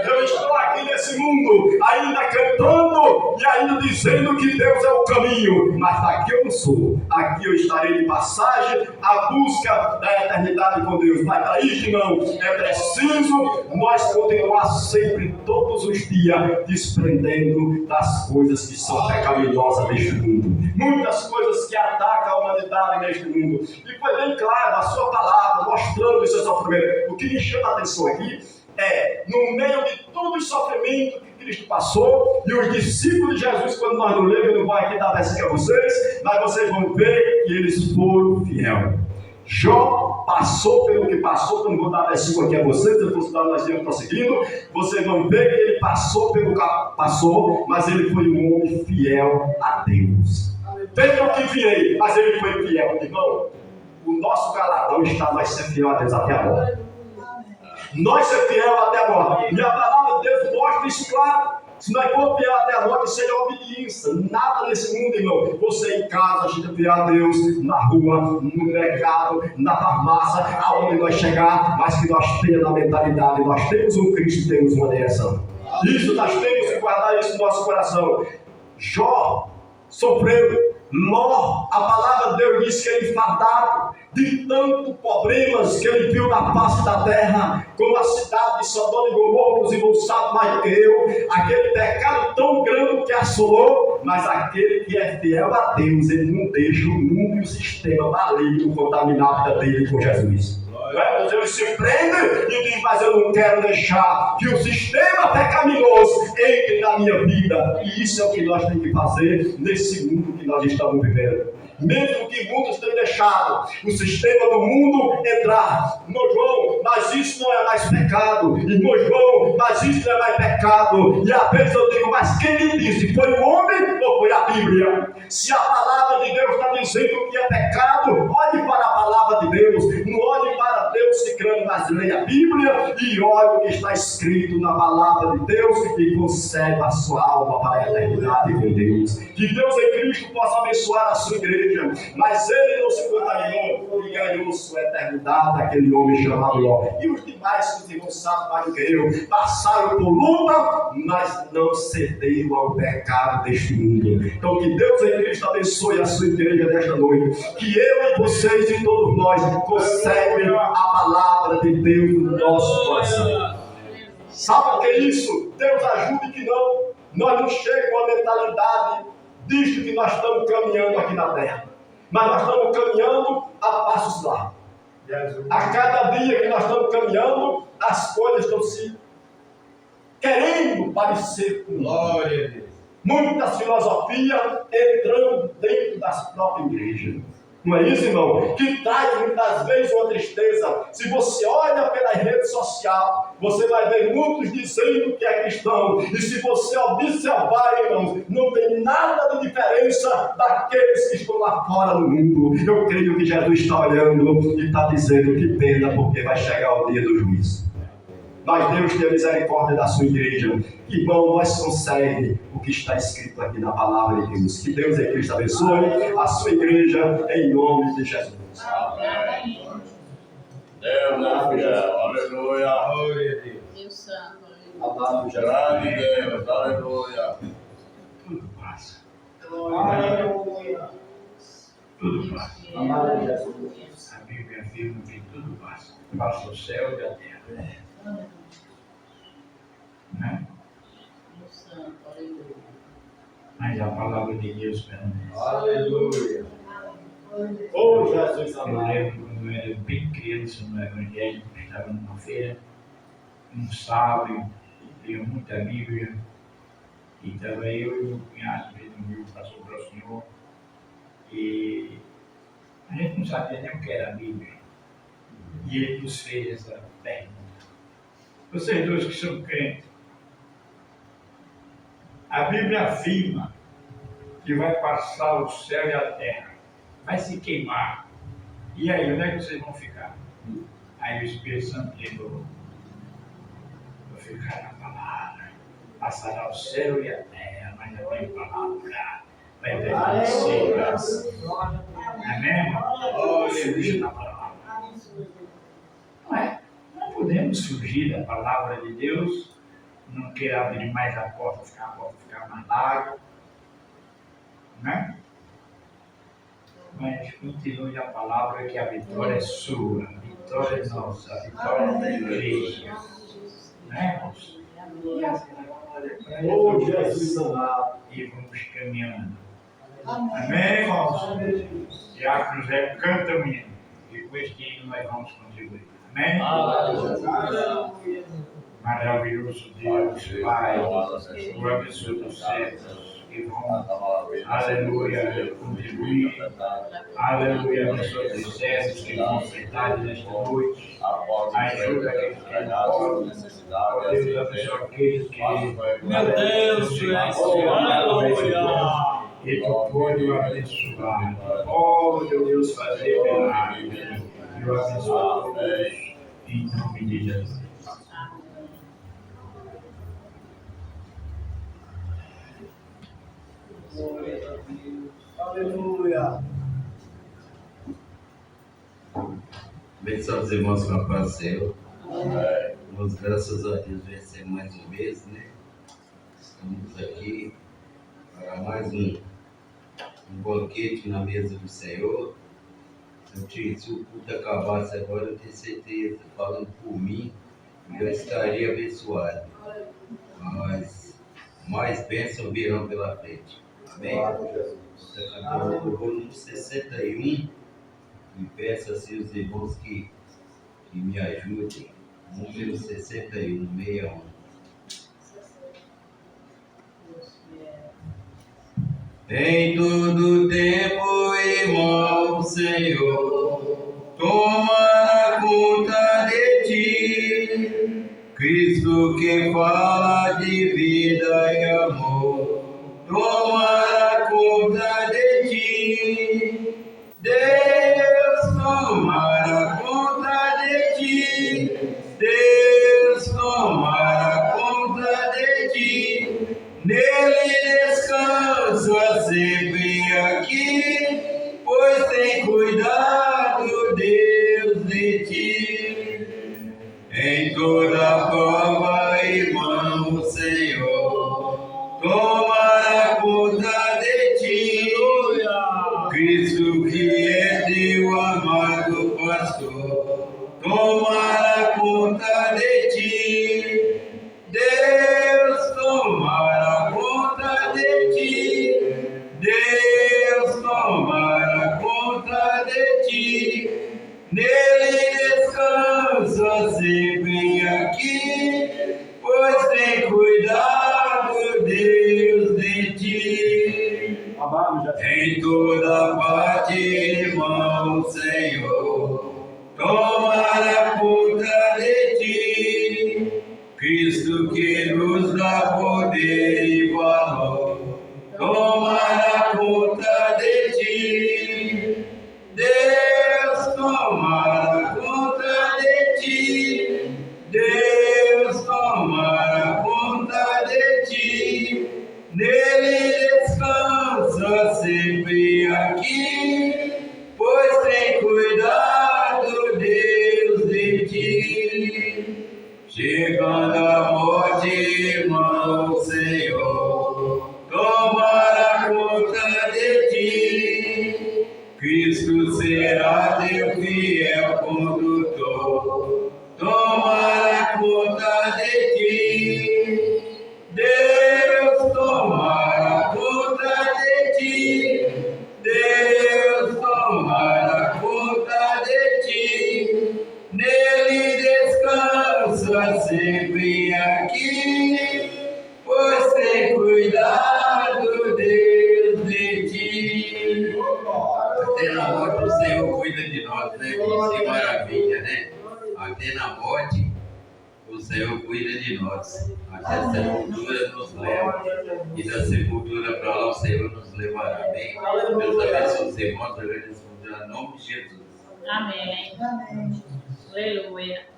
S5: Eu estou aqui nesse mundo, ainda cantando e ainda dizendo que Deus é o caminho, mas daqui eu não sou. Aqui eu estarei de passagem à busca da eternidade com Deus. Mas para isso, irmão, é preciso nós continuar sempre, todos os dias, desprendendo das coisas que são pecaminosas neste mundo. Muitas coisas que atacam a humanidade neste mundo. E foi bem claro a sua palavra, mostrando esse sofrimento. O que me chama a atenção aqui é, no meio de todo o sofrimento que Cristo passou, e os discípulos de Jesus, quando nós não lemos, eu não vou aqui dar versículo a vocês, mas vocês vão ver que eles foram fiéis. Jó passou pelo que passou, que eu não vou dar versículo aqui a vocês, eu vou estudar, nós estamos prosseguindo. Vocês vão ver que ele passou pelo que passou, mas ele foi um homem fiel a Deus. Veja o que virei, mas ele foi fiel, irmão. O nosso galardão está nós ser fiel a Deus até a morte. Nós ser fiel até a morte. E a palavra de Deus mostra isso claro. Se nós for fiel até a morte, seja obediência. Nada nesse mundo, irmão. Você em casa, seja fiel a Deus, na rua, no mercado, na farmácia, aonde nós chegar, mas que nós tenhamos na mentalidade. Nós temos um Cristo, temos uma direção. Isso nós temos que guardar isso no nosso coração. Jó sofreu. Ló, a palavra de Deus diz que ele fadado de tantos problemas que ele viu na face da terra, como a cidade de Sodoma e Gomorra, os irmãos sabem mais do que eu, aquele pecado tão grande que assolou, mas aquele que é fiel a Deus, ele não deixa o mundo e o sistema maligno contaminar a vida dele com Jesus. Ele se prende e diz: mas eu não quero deixar que o sistema pecaminoso entre na minha vida. E isso é o que nós temos que fazer nesse mundo que nós estamos vivendo. Mesmo que muitos tenham deixado o sistema do mundo entrar. Irmão João, mas isso não é mais pecado. Irmão João, mas isso não é mais pecado. E às vezes eu digo: mas quem lhe disse? Foi o homem ou foi a Bíblia? Se a palavra de Deus está dizendo que é pecado, olhe para a palavra de Deus. Não olhe para Deus se crendo, mas leia a Bíblia e olhe o que está escrito na palavra de Deus e conserve a sua alma para a eternidade com Deus. Que Deus em Cristo possa abençoar a sua igreja. Mas ele não se contaminou e ganhou sua eternidade, aquele homem chamado Ló. E os demais que os irmãos sabem mais do que eu, passaram por luta, mas não cederam ao pecado deste mundo. Então que Deus em Cristo abençoe a sua igreja nesta noite. Que eu e vocês e todos nós conservem a palavra de Deus no nosso coração. Sabe o que é isso? Deus ajude que nós não cheguemos com a mentalidade disto que nós estamos caminhando aqui na terra. Mas nós estamos caminhando a passos largos. A cada dia que nós estamos caminhando, as coisas estão se querendo parecer com glória a Deus. Muitas filosofias entrando dentro das próprias igrejas. Não é isso, irmão? Que traz muitas vezes uma tristeza. Se você olha pela rede social, você vai ver muitos dizendo que é cristão. E se você observar, irmãos, não tem nada de diferença daqueles que estão lá fora no mundo. Eu creio que Jesus está olhando e está dizendo que pena, porque vai chegar o dia do juízo. Mas Deus tem misericórdia da sua igreja. Irmão, nós conseguimos o que está escrito aqui na palavra de Deus. Que Deus em Cristo abençoe a sua igreja em nome de Jesus.
S4: Amém. Deus é fiel. Aleluia.
S1: Glória a Deus.
S2: Deus Santo,
S5: Amado
S4: Grande Deus. Aleluia.
S1: Tudo passa.
S2: aleluia.
S1: Tudo passa.
S5: Amado Jesus.
S1: A Bíblia afirma que tudo passa. Passa o céu e a terra. Né?
S2: Deus Santo, aleluia.
S1: Mas a palavra de Deus permanece.
S5: Aleluia. Oh, Jesus
S1: Eu
S5: amado.
S1: lembro quando eu era bem criança no Evangelho, estava numa feira, um sábado, lia muita Bíblia, e estava eu e meu cunhado vendo um livro, passou para o Senhor, e a gente não sabia nem o que era a Bíblia. E ele nos fez essa pergunta. Vocês dois que são crentes, a Bíblia afirma que vai passar o céu e a terra, vai se queimar. E aí, onde é que vocês vão ficar? Aí o Espírito Santo lembrou: vou ficar na palavra, passará o céu e a terra, mas a minha palavra vai permanecer para sempre. Amém, irmão? Olha, deixa na palavra. Não é? Não podemos fugir da palavra de Deus, não querer abrir mais a porta ficar mais larga, né? Mas continue a palavra que a vitória é sua, a vitória é nossa, a vitória é da igreja, né, irmãos? E assim, olha para
S5: Oh,
S1: Jesus
S5: Jesus amado.
S1: e vamos caminhando. Amém, irmãos? Diácono Zé canta o hino, e com este hino nós vamos contribuir. Amém? Maravilhoso Deus, Pai, o abençoe dos céus, que vão, aleluia, contribuir, aleluia, abençoe os céus, que vão enfrentar nesta noite, ajuda aqueles que não podem, Deus abençoe aqueles que,
S3: Meu Deus, aleluia,
S1: e tu pode o abençoar, oh meu Deus, fazer milagre, e o abençoe a todos, em nome de Jesus.
S5: Aleluia.
S6: Abençoe os irmãos com a paz do Senhor. Damos graças a Deus vencer mais um mês, né? Estamos aqui para mais um banquete na mesa do Senhor. Se o culto acabasse agora, eu tenho certeza, falando por mim, eu estaria abençoado. Mas mais bênçãos virão pela frente. Amém? Está cantando o louvor número 61 e peço assim os irmãos que me ajudem. Número 61, 61. Em todo tempo, irmão, Senhor, toma conta de ti. Cristo que fala de vida e amor, toma conta de ti. Deus tomará conta de ti. Deus tomará conta de ti. Nele descansa sempre aqui, pois tem cuidado Deus de ti. Em toda prova, irmão, Senhor, tomará conta de ti. Cristo que é teu amado pastor, tomará conta de ti. Deus tomará conta de ti. Deus tomará conta de ti. Nele descansa sempre aqui, pois tem cuidado Deus de ti.
S5: Amado Jesus.
S6: Em toda parte, irmão. Cristo que nos dá poder e valor, tomar conta de ti. Deus, tomar conta de ti. Deus, tomar conta de ti. Nele descansa sempre aqui, pois tem cuidado Deus de ti. Chegando a morte, irmão, Senhor, tomara conta de ti. Cristo será teu fiel condutor, tomara conta de ti. Deus, tomara conta de ti. Deus, tomara conta de ti. Nele descansa sempre aqui, pois tem cuidado Deus de ti. Até na morte o Senhor cuida de nós, né? Que maravilha, né? Até na morte o Senhor cuida de nós. Até a sepultura nos leva. E da sepultura para lá o Senhor nos levará. Amém? Deus abençoe os irmãos, eu respondo em nome de Jesus.
S2: Amém. Aleluia.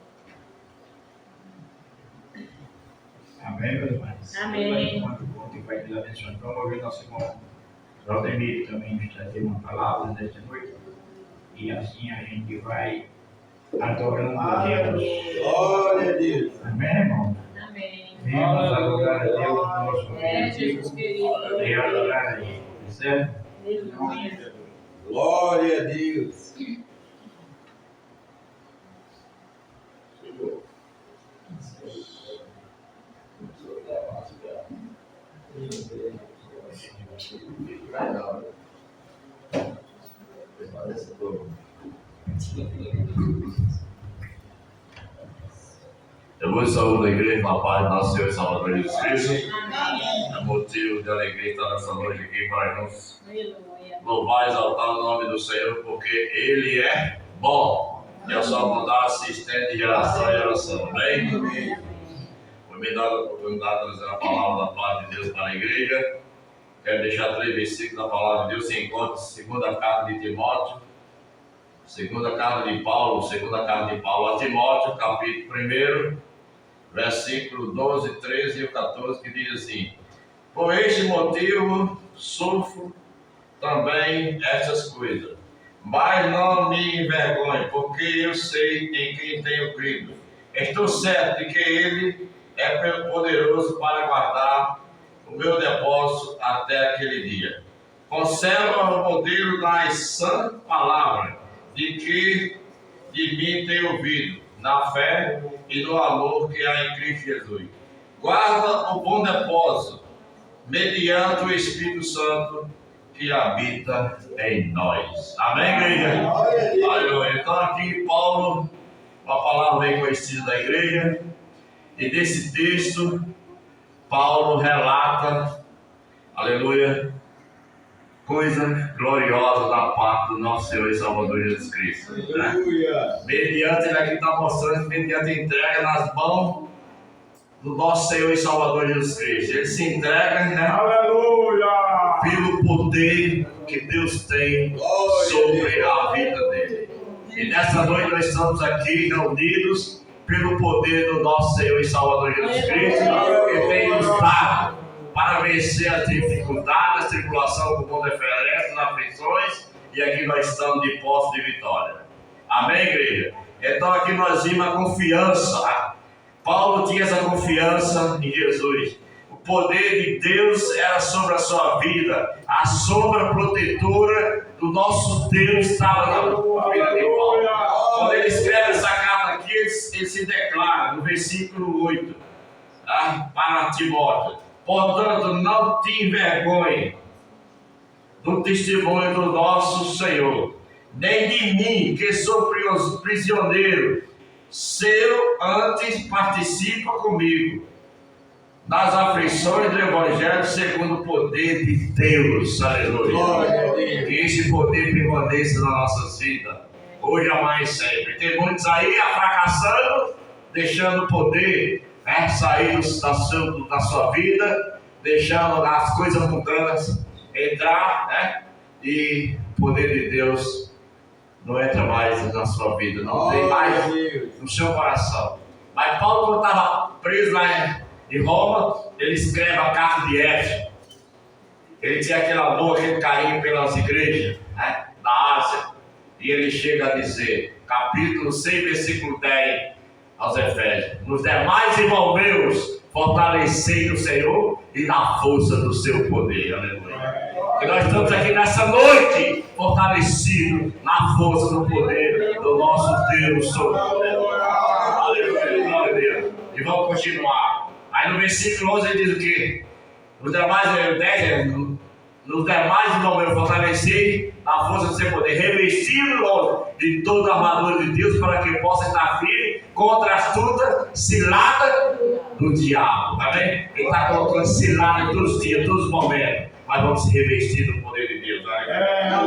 S1: Amém, meus irmãos?
S2: Amém.
S1: Enquanto o Pai Deus abençoe, vamos ouvir nosso irmão Valdemir também nos trazer uma palavra nesta noite. E assim a gente vai adorando a Deus.
S6: Glória a Deus.
S1: Amém, irmão?
S2: Amém.
S1: Vamos adorar a Deus no nosso
S2: Jesus querido.
S1: e adorar a Ele, certo?
S2: Aleluia.
S6: Glória a Deus.
S4: Eu vou saúde da igreja na paz do nosso Senhor e Salvador Jesus Cristo.
S2: Amém.
S4: É motivo de alegria estar nessa noite aqui para nos
S2: Aleluia.
S4: louvar e exaltar o nome do Senhor, porque Ele é bom e a sua bondade se estende de geração em geração. Amém? Foi me dada a oportunidade de trazer a palavra da paz de Deus para a igreja. Quero deixar 3 versículos da palavra de Deus. Se encontra segunda carta de Timóteo, segunda carta de Paulo, segunda carta de Paulo a Timóteo, capítulo 1, versículo 12, 13 e 14, que diz assim: por este motivo sofro também essas coisas, mas não me envergonho, porque eu sei em quem tenho crido. Estou certo de que Ele é poderoso para guardar o meu depósito até aquele dia. Conserva o modelo das sãs palavras de que de mim tem ouvido, na fé e no amor que há em Cristo Jesus. Guarda o bom depósito, mediante o Espírito Santo que habita em nós. Amém, igreja? Aleluia. Então aqui Paulo, uma palavra bem conhecida da igreja, e desse texto Paulo relata, aleluia, coisa gloriosa da parte do nosso Senhor e Salvador Jesus Cristo. Né? Mediante, ele aqui está mostrando, mediante a entrega nas mãos do nosso Senhor e Salvador Jesus Cristo. Ele se entrega, né?
S1: Aleluia!
S4: Pelo poder que Deus tem sobre a vida dele. E nessa noite nós estamos aqui reunidos pelo poder do nosso Senhor e Salvador Jesus Cristo, que tem nos dado para vencer as dificuldades, a tribulação, com diferenças, aflições, e aqui nós estamos de posse de vitória. Amém, igreja? Então aqui nós vimos a confiança. Paulo tinha essa confiança em Jesus. O poder de Deus era sobre a sua vida. A sombra protetora do nosso Deus estava na vida de Paulo. Quando ele escreve essa carta aqui, ele se declara no versículo 8, tá? Para Timóteo: portanto, não te envergonhe do testemunho do nosso Senhor, nem de mim, que sou prisioneiro seu, antes participa comigo nas aflições do Evangelho segundo o poder de Deus. Aleluia. Que esse poder permaneça nas nossas vidas, hoje, amanhã e sempre. Tem muitos aí fracassando, deixando o poder sair da sua vida, deixando as coisas mundanas entrar, né? E o poder de Deus não entra mais na sua vida, não tem mais no seu coração. Mas Paulo, quando estava preso lá em Roma, ele escreve a carta de Éfeso. Ele tinha aquele amor, aquele carinho pelas igrejas, né, da Ásia. E ele chega a dizer, capítulo 6, versículo 10 aos Efésios: nos demais, irmãos meus, fortalecei no Senhor e na força do seu poder. Aleluia. Que nós estamos aqui nessa noite fortalecidos na força do poder do nosso Deus Todo-Poderoso. Aleluia, glória a Deus. E vamos continuar. Aí no versículo 11 ele diz o quê? Nos demais, irmãos meus, fortalecei na força do seu poder, revestido de toda a armadura de Deus, para que possa estar firme contra a astuta cilada do diabo. Amém? Ele está colocando cilada em todos os dias, todos os momentos. Mas vamos se revestir do poder de Deus.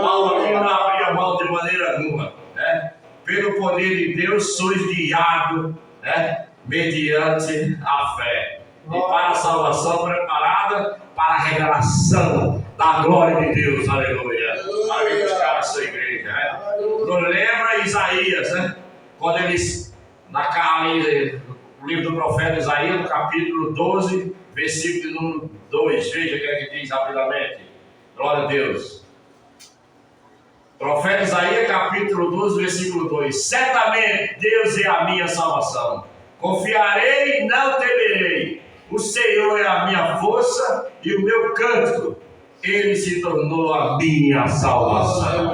S4: Paulo aqui não abria mão de maneira nenhuma, né? Pelo poder de Deus sois guiados, né? Mediante a fé, e para a salvação preparada para a revelação da glória de Deus. Aleluia. Para buscar a sua igreja, né? Não lembra Isaías, né? Quando eles, no livro do profeta Isaías, no capítulo 12, versículo número 2, veja o que é que diz rapidamente. Glória a Deus. Profeta Isaías, capítulo 12, versículo 2: certamente Deus é a minha salvação, confiarei e não temerei. O Senhor é a minha força e o meu cântico, ele se tornou a minha salvação.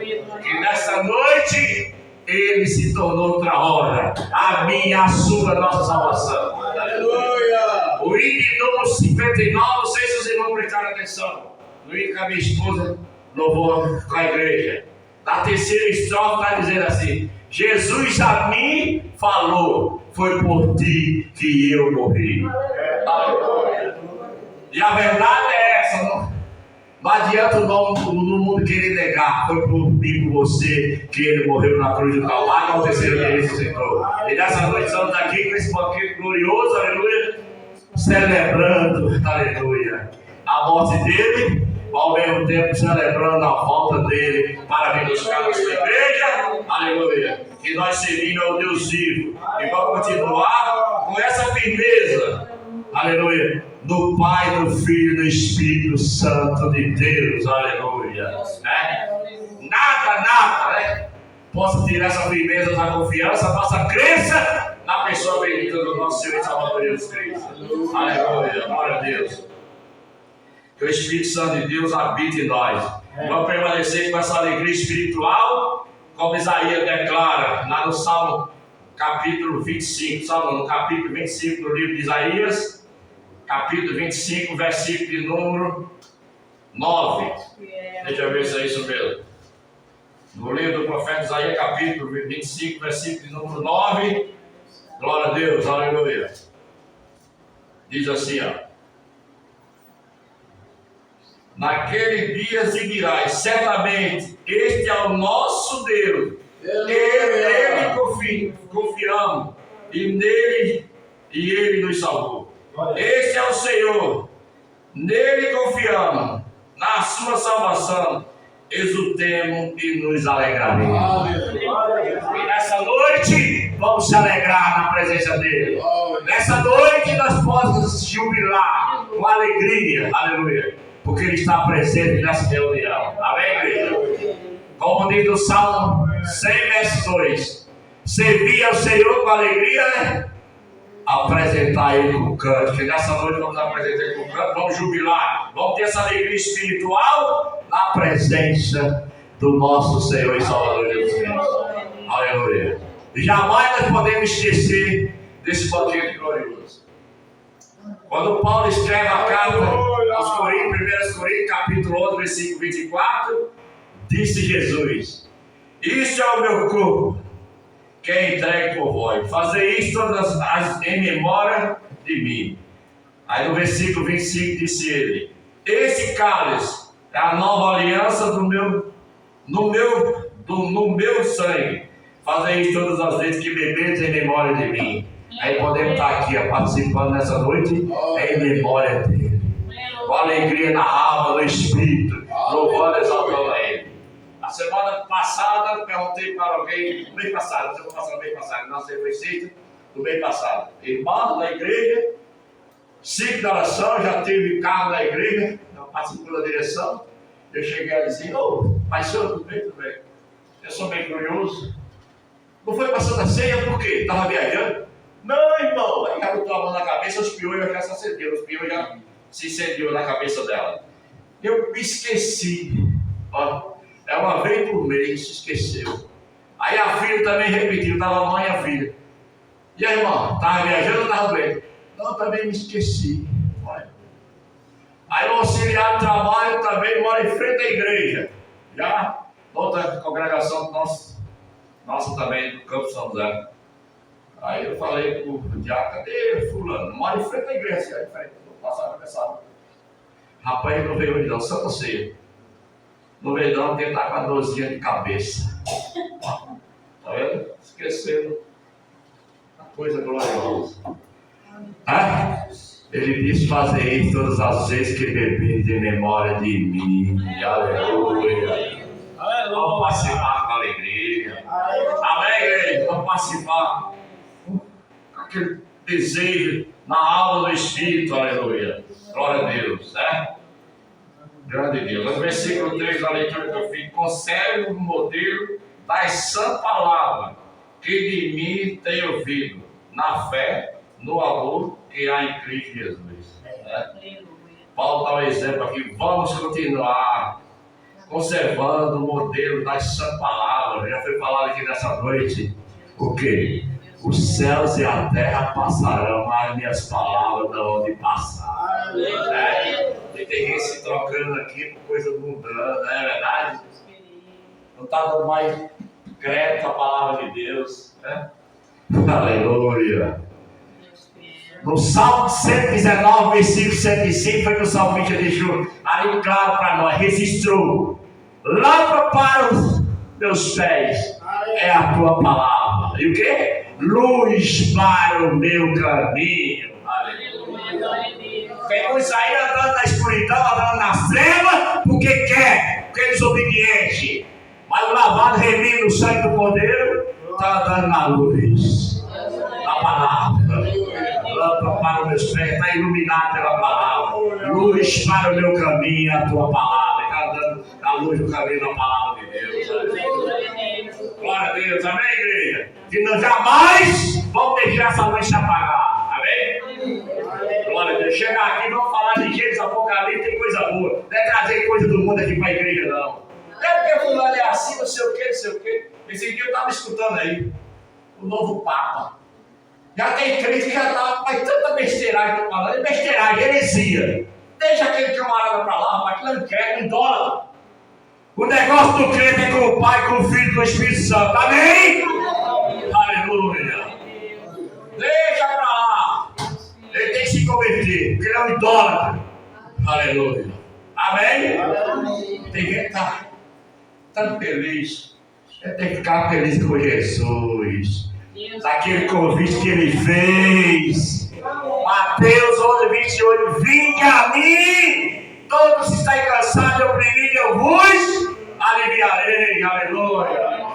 S4: E nessa noite ele se tornou outra hora a minha, a sua, a nossa salvação. Aleluia. O hino número 59, não sei se os irmãos prestaram atenção. No hino que a minha esposa louvou com a igreja, na terceira estrofe está dizendo assim: Jesus a mim falou, foi por ti que eu morri. Aleluia. E a verdade é essa, não adianta o mundo querer negar. Foi por mim, por você, que ele morreu na cruz do Calvário, ao terceiro dia ele ressuscitou. E nessa noite estamos aqui com esse banquete glorioso, aleluia, celebrando, aleluia, a morte dele, ao mesmo tempo celebrando a volta dele para vir buscar a sua igreja, aleluia, que nós servimos ao Deus vivo. E vamos continuar com essa firmeza, aleluia, do Pai, do Filho e do Espírito Santo de Deus, aleluia, né? Nada, né, possa tirar essa firmeza, essa confiança, nossa crença na pessoa bendita do nosso Senhor e Salvador Jesus Cristo. Aleluia, glória a Deus. Que o Espírito Santo de Deus habite em nós. Vamos permanecer com essa alegria espiritual, como Isaías declara lá no Salmo capítulo 25, no capítulo 25 do livro de Isaías, capítulo 25, versículo de número 9. Deixa eu ver se é isso mesmo. No livro do profeta Isaías, capítulo 25, versículo de número 9. Glória a Deus, aleluia. Diz assim, ó: naquele dia se dirá, certamente este é o nosso Deus, nele confiamos, e ele nos salvou. Este é o Senhor, nele confiamos, na sua salvação exultemos e nos alegraremos. E nessa noite vamos se alegrar na presença dele. Nessa noite nós podemos jubilar com alegria, aleluia, porque ele está presente nessa reunião. Amém, igreja? Como diz no Salmo 100, verso 2: servir ao Senhor com alegria, né? Apresentar ele com canto. Que nessa noite vamos apresentar ele com canto, vamos jubilar, vamos ter essa alegria espiritual na presença do nosso Senhor e Salvador Jesus Cristo. Aleluia. Jamais nós podemos esquecer desse banquete glorioso. Quando Paulo escreve a carta aos Coríntios, 1 Coríntios, capítulo 11, versículo 24, disse Jesus: isto é o meu corpo, que é entregue por vós. Fazer isto todas em memória de mim. Aí no versículo 25 disse ele: esse cálice é a nova aliança no meu sangue. Fazer isto todas as vezes que bebedes em memória de mim. Aí podemos estar aqui participando nessa noite em memória dele. Com alegria na alma, no espírito, louvando e exaltando a ele. A semana passada, perguntei para alguém, no mês passado, não sei passar no mês passado, não sei, foi sexta do mês passado. Irmão da igreja, ciclo de oração, já teve carro da igreja, participou da direção. Eu cheguei a dizer, pai, senhor, tudo bem? Tudo bem. Eu sou bem curioso. Não foi passando a ceia por quê? Estava viajando? Não, irmão. Aí ela botou a mão na cabeça, os piolhos já se acenderam. Os piolhos já se incendiou na cabeça dela. Eu me esqueci. Ó, é uma vez por mês, se esqueceu. Aí a filha também repetiu, estava a mãe e a filha. E aí, irmão, estava viajando ou estava doente? Não, também me esqueci. Olha. Aí o auxiliar de trabalho também mora em frente à igreja. Já outra congregação nossa também, do Campo São José. Aí eu falei pro diácono, cadê fulano? Mora em frente à igreja, assim, aí falei, vou passar pra pensar. Rapaz, não veio hoje não, Santa Ceia. No veio não, porque ele tá com a dorzinha de cabeça. Tá vendo? Esquecendo a coisa gloriosa. Ele disse fazer isso todas as vezes que beber de memória de mim. Aleluia. Vamos participar com alegria. Amém, igreja? Vamos participar com aquele desejo na alma do Espírito. Aleluia. Glória a Deus, certo? Grande Deus. No versículo 3 da leitura que eu fiz, conserve o modelo da sã palavra que de mim tem ouvido, na fé, no amor que há em Cristo Jesus. Paulo dá um exemplo aqui. Vamos continuar conservando o modelo da sã palavra. Já foi falado aqui nessa noite. O quê? Os céus e a terra passarão, mas as minhas palavras não vão passar. E tem gente se trocando aqui por coisa mudando, não é verdade? Não está dando mais crédito à palavra de Deus, né? Aleluia. No Salmo 119, versículo 105, foi que o salmista deixou ali claro para nós, registrou: lâmpada para os meus pés é a tua palavra. E o que? Luz para o meu caminho. Aleluia. Tem uns aí andando na escuridão, andando nas trevas, porque quer, porque é desobediente. Mas o lavado remido no sangue do Cordeiro está andando na luz. A palavra. Lâmpada para os meus pés, está iluminado pela palavra. Luz para o meu caminho, a tua palavra. Está andando na luz do caminho da palavra de Deus. Glória a Deus, amém, igreja? Que nós jamais vamos deixar essa luz se apagar, amém? Glória a Deus. Chegar aqui, vamos falar de Gênesis, Apocalipse, tem coisa boa. Não é trazer coisa do mundo aqui para a igreja, não. Não é porque fulano é assim, não sei o que, não sei o que. Esse dia eu estava escutando aí o novo Papa. Já tem crente que já está, faz tanta besteiragem que eu estou falando, é besteiragem, heresia. Deixa aquele camarada para lá, mas aquilo não quer, não dólar. O negócio do crente é com o Pai, com o Filho e com o Espírito Santo, amém? Aleluia. Deixa para lá. Ele tem que se converter, porque ele é um idólatra. Aleluia. Amém? Tem que estar tão feliz. Tem que ficar feliz com Jesus. Daquele convite que ele fez. Mateus 11:28. Vinde a mim, todos que estáis cansados e oprimidos, eu vos aliviarei. Aleluia.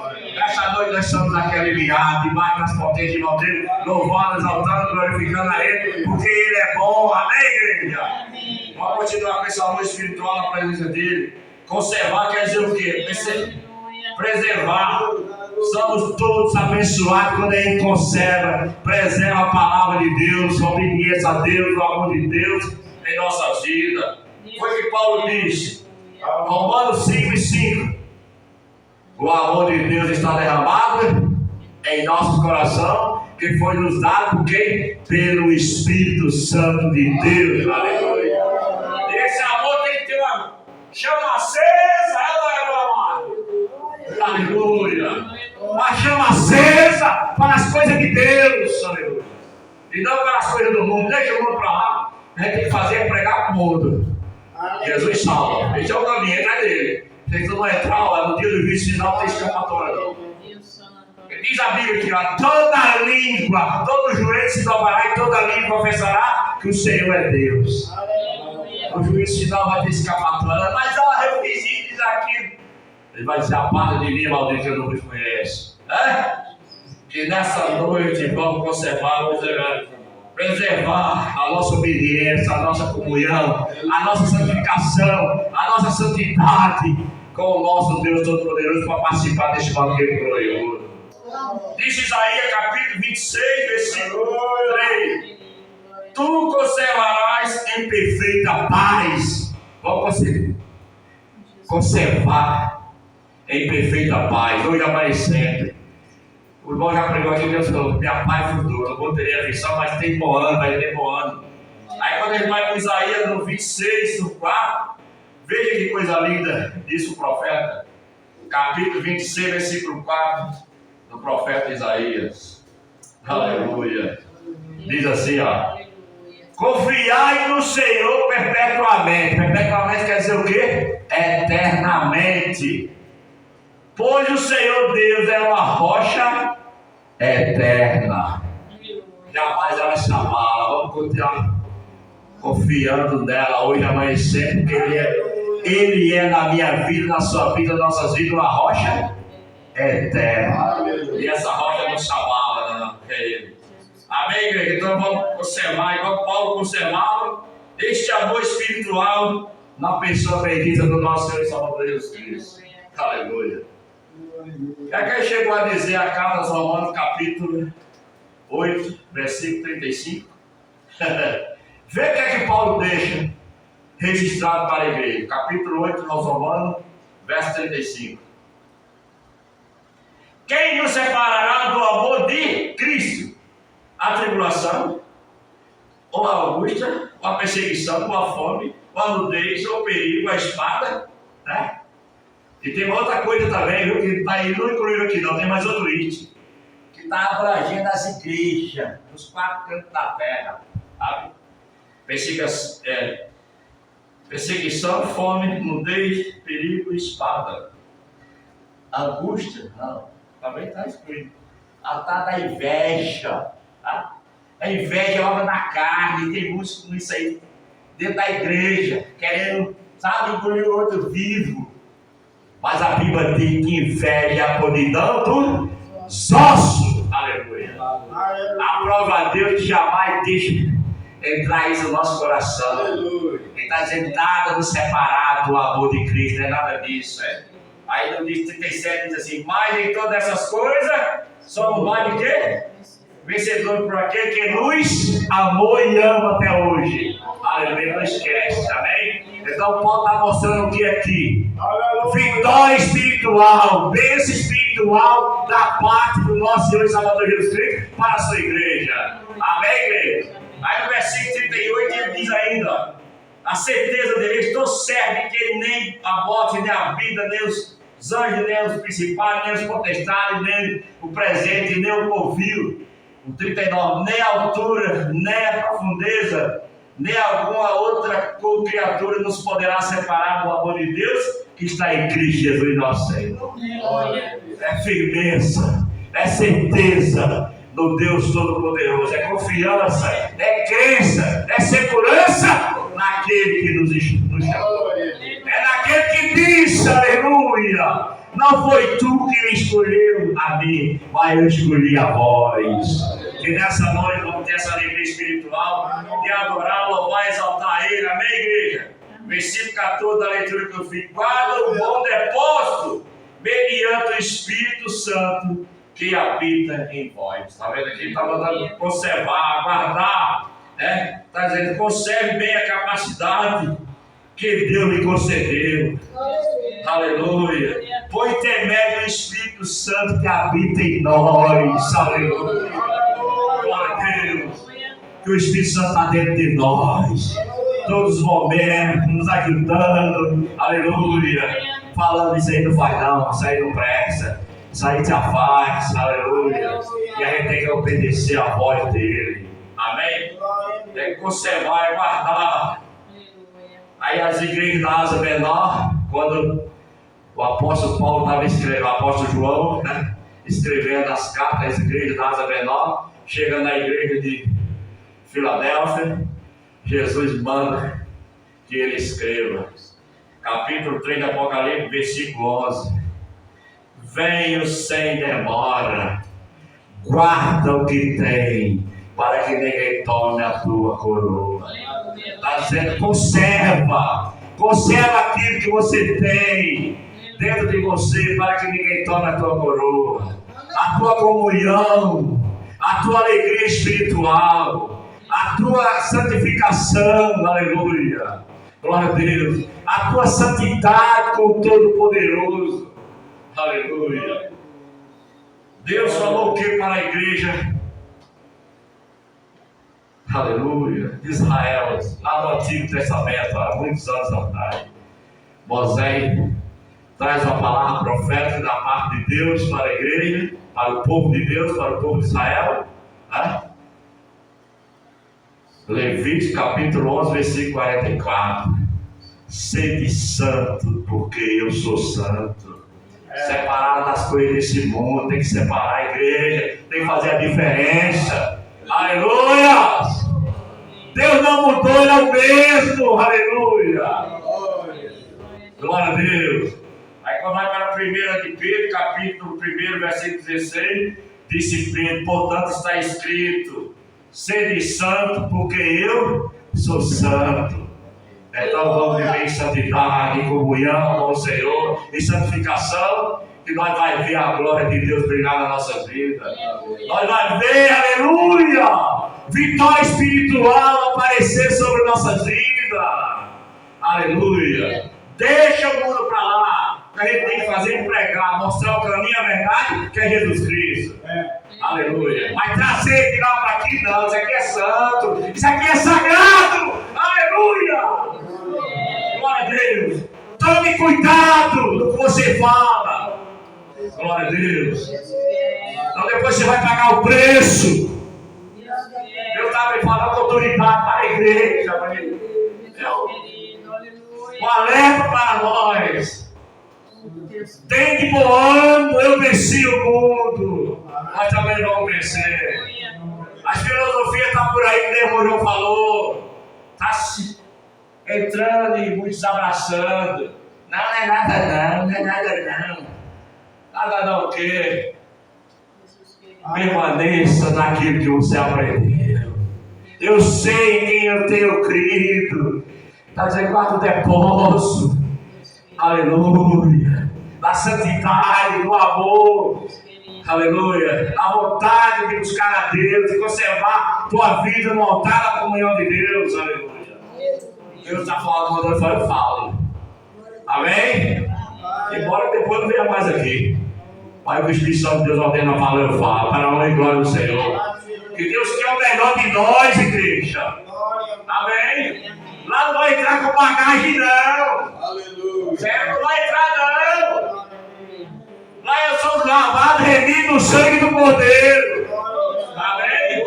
S4: Esta noite nós estamos aqui aliviados, debaixo das potências de mão dele, louvando, exaltando, glorificando a ele, porque ele é bom. Amém, igreja? Vamos continuar com esse amor espiritual na presença dele. Conservar quer dizer o quê? Preservar. Somos todos abençoados quando a gente conserva, preserva a palavra de Deus, a obediência a Deus, o amor de Deus em nossas vidas. Foi que Paulo disse, Romanos 5:5. O amor de Deus está derramado em nosso coração, que foi nos dado por quem? Pelo Espírito Santo de Deus. Aleluia. Esse amor tem que ter uma chama acesa, meu amado. Aleluia. Uma chama acesa para as coisas de Deus. Aleluia. E não para as coisas do mundo. Deixa o mundo para lá. A gente tem que fazer é pregar para o mundo. Jesus salva. Esse é o caminho, é dele. Se não entrar lá no dia do juízo final, não tem escapatória não. Diz a Bíblia aqui, ó, toda língua, todo joelho se dobrará e toda língua confessará que o Senhor é Deus. O juiz final vai ter escapatória, mas eu fiz isso, diz aquilo. Ele vai dizer, aparta de mim, maldito, eu não vos conheço. Que nessa noite vamos preservar a nossa obediência, a nossa comunhão, a nossa santificação, a nossa santidade com o nosso Deus Todo-Poderoso para participar deste banquete glorioso. Diz Isaías capítulo 26, versículo 3: Tu conservarás em perfeita paz. Vamos conservar em perfeita paz, hoje, amanhã e sempre. O irmão já pregou aqui, Deus falou, minha paz futura, não vou ter aflição, mas tempoando, vai tempoando. Aí quando ele vai com Isaías no 26, no 4, veja que coisa linda, disse o profeta, capítulo 26, versículo 4, do profeta Isaías. Aleluia. Diz assim, ó: confiai no Senhor perpetuamente. Perpetuamente quer dizer o quê? Eternamente. Pois o Senhor Deus é uma rocha eterna. Jamais ela se abala. Vamos continuar confiando nela hoje, amanhã e sempre, porque Ele é na minha vida, na sua vida, nas nossas vidas, uma rocha eterna. E essa rocha não se abala, não. É Ele. Amém, igreja? Então vamos conservar, igual Paulo conservava, este amor espiritual na pessoa bendita do nosso Senhor e Salvador Jesus Cristo. Aleluia. É que ele chegou a dizer a carta aos Romanos, capítulo 8, versículo 35. Vê o que é que Paulo deixa registrado para a igreja. Capítulo 8 aos Romanos, verso 35. Quem nos separará do amor de Cristo? A tribulação, ou a angústia, ou a perseguição, ou a fome, ou a nudez, ou o perigo, a espada, né? E tem outra coisa também, viu, que tá aí, não incluíram aqui não, tem mais outro item, que está abrangendo as igrejas, nos 4 cantos da terra, sabe? Perseguição, fome, nudez, perigo e espada. Angústia, não, também está excluído. A tal da inveja, tá? A inveja é obra da carne, tem muitos com isso aí, dentro da igreja, querendo, sabe, engolir o outro vivo. Mas a Bíblia diz que inveja é a podridão dos ossos. Aleluia. Aprova a Deus que jamais deixa entrar isso no nosso coração. Ele está dizendo nada nos separar do amor de Cristo, não é nada disso. Aí no dia 37 diz assim: mas em todas essas coisas somos mais de quê? Vencedores por aquele que nos amou e ama até hoje. Aleluia, não esquece, amém? Então Paulo está mostrando o que aqui? Vitória espiritual, bênção espiritual da parte do nosso Senhor e Salvador Jesus Cristo para a sua igreja. Amém, igreja? Aí no versículo 38 ele diz ainda: a certeza dele, estou certo de que nem a morte, nem a vida, nem os anjos, nem os principais, nem os potestades, nem o presente, nem o porvir. O 39, nem a altura, nem a profundeza, nem alguma outra criatura nos poderá separar do amor de Deus que está em Cristo Jesus nosso Senhor. É firmeza, é certeza no Deus Todo-Poderoso, é confiança, é crença, é segurança naquele que nos chamou. É naquele que disse, aleluia: não foi tu que me escolheu a mim, mas eu escolhi a vós. Que nessa noite vamos ter essa alegria espiritual de adorar, louvar, exaltar Ele. Amém, igreja? Versículo 14 da leitura que eu fiz: guarda o bom depósito mediante o Espírito Santo que habita em vós. Está vendo aqui? Está mandando conservar, guardar, né? Está dizendo: conserve bem a capacidade que Deus lhe concedeu. Aleluia. Por intermédio do Espírito Santo que habita em nós. Aleluia. Glória a Deus. Que o Espírito Santo está dentro de nós. Todos os momentos, nos ajudando. Aleluia. Falando: isso aí não faz não, isso aí não presta, isso aí te afasta. Aleluia. E a gente tem que obedecer a voz dele. Amém? Tem que conservar e guardar. Aí as igrejas da Ásia Menor, quando o apóstolo Paulo estava escrevendo, o apóstolo João, né, escrevendo as cartas às igrejas da Ásia Menor, chega na igreja de Filadélfia, Jesus manda que ele escreva. Capítulo 3 de Apocalipse, versículo 11. Venho sem demora, guarda o que tem, para que ninguém tome a tua coroa. Está dizendo, conserva aquilo que você tem dentro de você, para que ninguém tome a tua coroa, a tua comunhão, a tua alegria espiritual, a tua santificação, aleluia, glória a Deus, a tua santidade com o Todo-Poderoso, aleluia. Deus falou o que para a igreja? Aleluia, de Israel, lá no Antigo Testamento, há muitos anos atrás. Moisés traz uma palavra profética da parte de Deus para a igreja, para o povo de Deus, para o povo de Israel. Né? Levítico capítulo 11, versículo 44. Sede santo, porque eu sou santo. Separado das coisas desse mundo, tem que separar a igreja, tem que fazer a diferença. Aleluia! Deus não mudou, ele é o mesmo, aleluia! Glória a Deus! Aí quando vai para a 1 de Pedro, capítulo 1, versículo 16, disse Pedro, portanto está escrito, sede santo, porque eu sou santo. Então vamos viver em santidade, em comunhão com o Senhor, em santificação, que nós vamos ver a glória de Deus brilhar na nossa vida. Nós vamos ver, aleluia, vitória espiritual aparecer sobre nossas vidas. Aleluia. Deixa o mundo para lá. O que a gente tem que fazer é pregar, mostrar o caminho, a verdade, que é Jesus Cristo. Aleluia. Mas trazer de lá para aqui não, isso aqui é santo, isso aqui é sagrado. Aleluia. Glória a Deus. Tome cuidado no que você fala. Glória a Deus. Então depois você vai pagar o preço. Deus está me falando com autoridade para a igreja. Um alerta para nós. Tem de bom ânimo, eu venci o mundo. Nós também vamos vencer. As filosofias estão por aí, que Deus Mourão falou. Está se entrando e muitos abraçando. Não é nada não, não é nada não. Nada não o quê? Permaneça naquilo que você aprendeu. Eu sei em quem eu tenho crido. Está dizendo, guarda o depósito. Aleluia. Da santidade, do amor. Aleluia. A vontade de buscar a Deus, de conservar tua vida no altar da comunhão de Deus. Aleluia. Deus está falando quando eu falo. Amém? Embora depois não venha mais aqui. Mas o Espírito Santo de Deus ordena falar, eu falo. Para a honra e glória do Senhor. Que Deus quer o melhor de nós, igreja. Amém? Lá não vai entrar com bagagem, não. Aleluia. Certo? Não vai entrar, não. Lá eu sou lavado, remido no sangue do Cordeiro. Amém?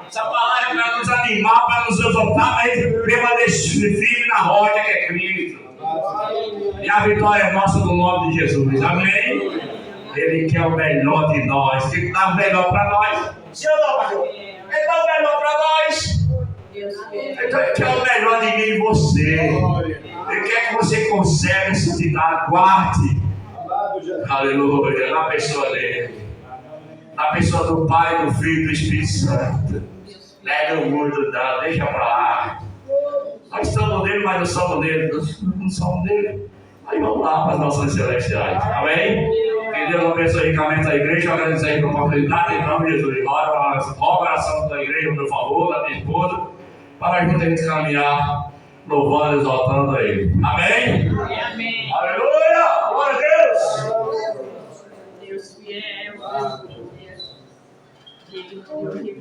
S4: Essa palavra é para nos animar, para nos exortar, mas permanecer firme na rocha que é Cristo. E a vitória é nossa no nome de Jesus. Amém? Ele quer o melhor de nós. Ele dá o melhor para nós. Sim ou não, pastor? Ele dá o melhor para nós. Então ele quer o melhor de mim e você. Ele quer que você conserve essa cidade, guarde. Aleluia. Na pessoa dele. Na pessoa do Pai, do Filho e do Espírito Santo. Nega o mundo, não. Deixa para lá. Nós estamos nele, mas não somos dele. Não somos dele. Aí vamos lá para as nossas celestiais. Amém? Que Deus abençoe ricamente a igreja. Eu agradeço aí pela oportunidade. Em nome de Jesus. Ora a oração da igreja, por favor, da minha esposa. Para a gente caminhar, louvando e exaltando a Ele. Amém?
S2: Amém.
S4: Aleluia! Glória a Deus!
S2: Deus fiel.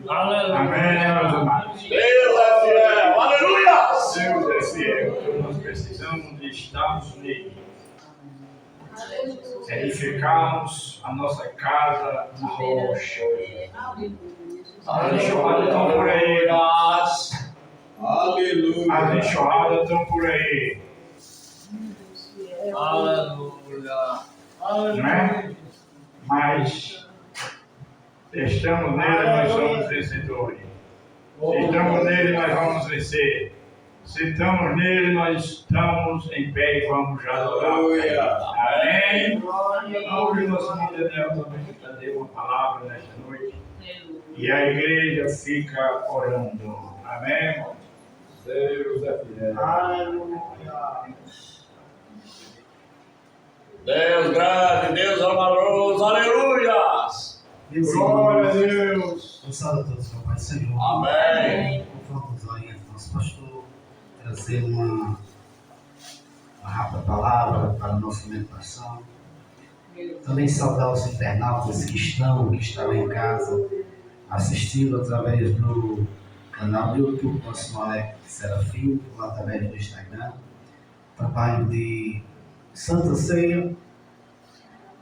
S3: Amém, meus amados.
S4: Deus é fiel! Aleluia!
S3: Deus é fiel. Nós precisamos de estarmos nele. Edificarmos a nossa casa na rocha. As enxurradas estão por aí.
S5: Aleluia.
S3: As enxurradas estão por aí.
S7: Aleluia.
S3: Né? Mas se estamos nele, nós somos vencedores. Se estamos nele, nós vamos vencer. Se estamos nele, nós estamos em pé e vamos adorar. Amém? Hoje o nosso irmão Daniel também já deu uma palavra nesta noite. E a igreja fica orando. Amém, irmão?
S5: Deus é fiel.
S3: Aleluia.
S4: Deus grande, Deus amoroso, aleluias!
S3: Glória a Deus.
S7: Eu saúdo a todos, meu Pai do Senhor.
S4: Amém!
S7: Conforme os orienta nosso pastor, trazer uma rápida palavra para a nossa meditação. Também saudar os internautas que estarão em casa, assistindo através do canal do YouTube, nosso Malek Serafim, ou através do Instagram. Trabalho de Santa Ceia.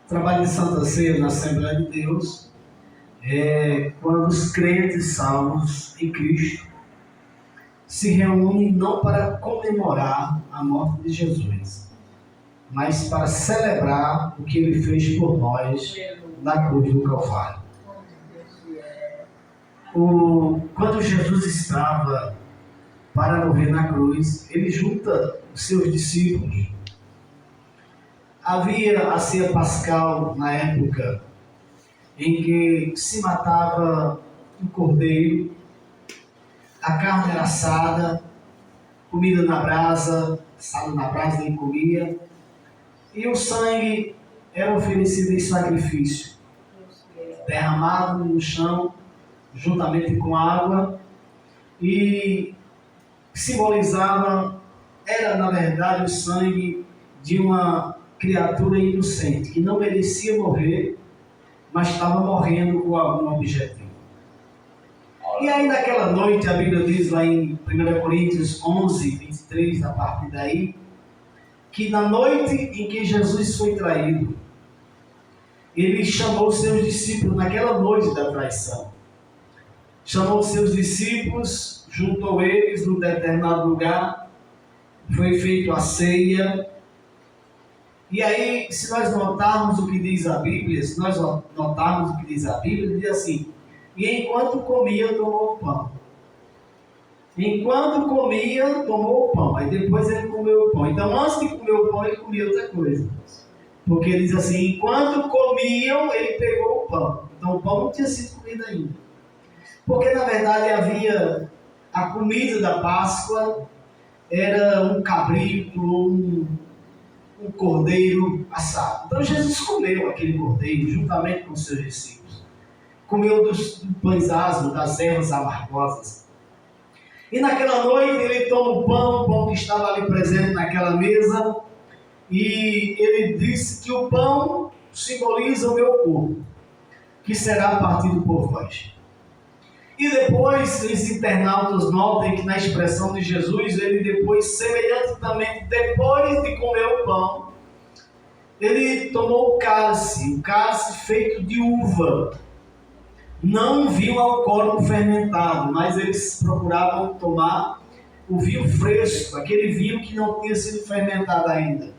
S7: Trabalho de Santa Ceia na Assembleia de Deus é quando os crentes salvos em Cristo se reúnem não para comemorar a morte de Jesus, mas para celebrar o que Ele fez por nós na cruz do Calvário. Quando Jesus estava para morrer na cruz, Ele junta os seus discípulos. Havia a ceia pascal na época em que se matava um cordeiro, a carne era assada, comida na brasa, assado na brasa nem comia, e o sangue era oferecido em sacrifício, derramado no chão, juntamente com água, e simbolizava, era na verdade o sangue de uma criatura inocente, que não merecia morrer, mas estava morrendo com algum objetivo. E aí naquela noite, a Bíblia diz lá em 1 Coríntios 11, 23, a partir daí, que na noite em que Jesus foi traído, Ele chamou seus discípulos, naquela noite da traição, chamou seus discípulos, juntou eles num determinado lugar, foi feita a ceia. E aí, se nós notarmos o que diz a Bíblia, diz assim: e enquanto comia, tomou o pão. Enquanto comia, tomou o pão. Aí depois ele comeu o pão. Então, antes de comer o pão, ele comia outra coisa. Porque diz assim: enquanto comiam, ele pegou o pão. Então, o pão não tinha sido comido ainda. Porque, na verdade, havia a comida da Páscoa, era um cabrito, um cordeiro assado. Então Jesus comeu aquele cordeiro juntamente com seus discípulos. Comeu dos pães asmos, das ervas amargosas. E naquela noite ele toma o pão que estava ali presente naquela mesa, e ele disse que o pão simboliza o meu corpo, que será partido por vós. E depois, os internautas notem que na expressão de Jesus, ele depois, semelhantemente, depois de comer o pão, ele tomou o cálice feito de uva. Não vinho alcoólico fermentado, mas eles procuravam tomar o vinho fresco, aquele vinho que não tinha sido fermentado ainda.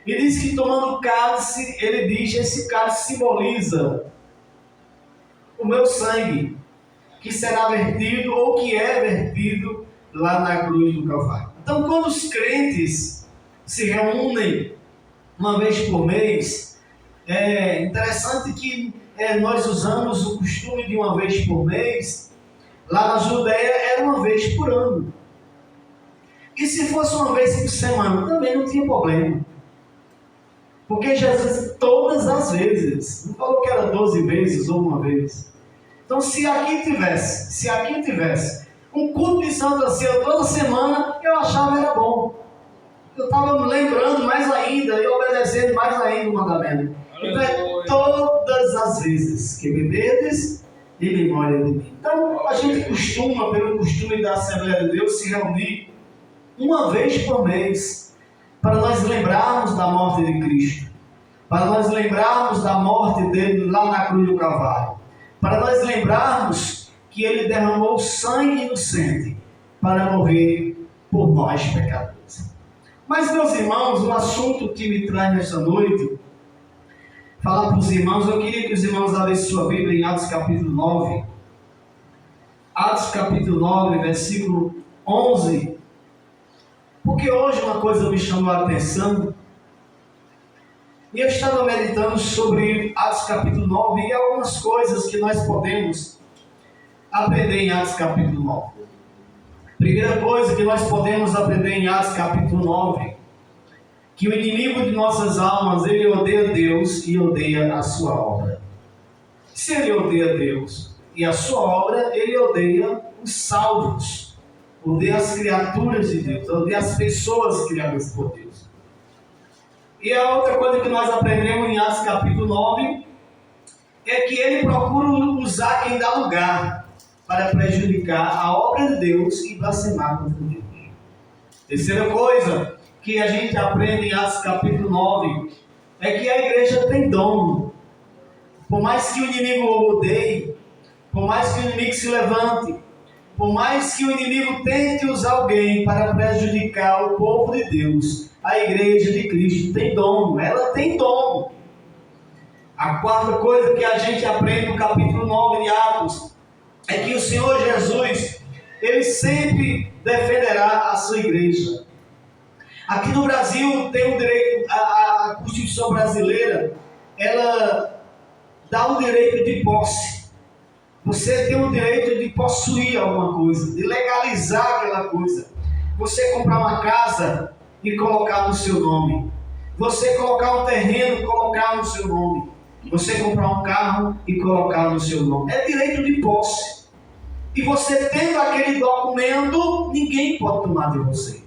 S7: E diz que tomando o cálice, ele diz: esse cálice simboliza o meu sangue, que será vertido, ou que é vertido, lá na cruz do Calvário. Então, quando os crentes se reúnem uma vez por mês, é interessante que nós usamos o costume de uma vez por mês. Lá na Judeia era uma vez por ano. E se fosse uma vez por semana, também não tinha problema. Porque Jesus, todas as vezes, não falou que era 12 vezes ou uma vez. Então, se aqui tivesse um culto de Santa Ceia toda semana, eu achava era bom. Eu estava me lembrando mais ainda e obedecendo mais ainda o mandamento. Então, é todas as vezes que beberdes, em memória de mim. Então, a gente costuma, pelo costume da Assembleia de Deus, se reunir uma vez por mês, para nós lembrarmos da morte de Cristo, para nós lembrarmos da morte dele lá na cruz do Calvário, para nós lembrarmos que ele derramou sangue inocente para morrer por nós, pecadores. Mas, meus irmãos, o assunto que me traz nesta noite falar para os irmãos, eu queria que os irmãos abrissem sua Bíblia em Atos capítulo 9. Atos capítulo 9, versículo 11. Porque hoje uma coisa me chamou a atenção. E eu estava meditando sobre Atos capítulo 9 e algumas coisas que nós podemos aprender em Atos capítulo 9. Primeira coisa que nós podemos aprender em Atos capítulo 9, que o inimigo de nossas almas, ele odeia Deus e odeia a sua obra. Se ele odeia Deus e a sua obra, ele odeia os salvos, odeia as criaturas de Deus, odeia as pessoas criadas por Deus. E a outra coisa que nós aprendemos em Atos capítulo 9 é que ele procura usar quem dá lugar para prejudicar a obra de Deus e blasfemar contra Deus. Terceira coisa que a gente aprende em Atos capítulo 9 é que a igreja tem dono. Por mais que o inimigo o odeie, por mais que o inimigo se levante, por mais que o inimigo tente usar alguém para prejudicar o povo de Deus, a igreja de Cristo tem dono, ela tem dono. A quarta coisa que a gente aprende no capítulo 9 de Atos é que o Senhor Jesus, ele sempre defenderá a sua igreja. Aqui no Brasil tem o direito, a Constituição brasileira, ela dá o direito de posse. Você tem o direito de possuir alguma coisa, de legalizar aquela coisa. Você comprar uma casa e colocar no seu nome. Você colocar um terreno e colocar no seu nome. Você comprar um carro e colocar no seu nome. É direito de posse. E você tendo aquele documento, ninguém pode tomar de você.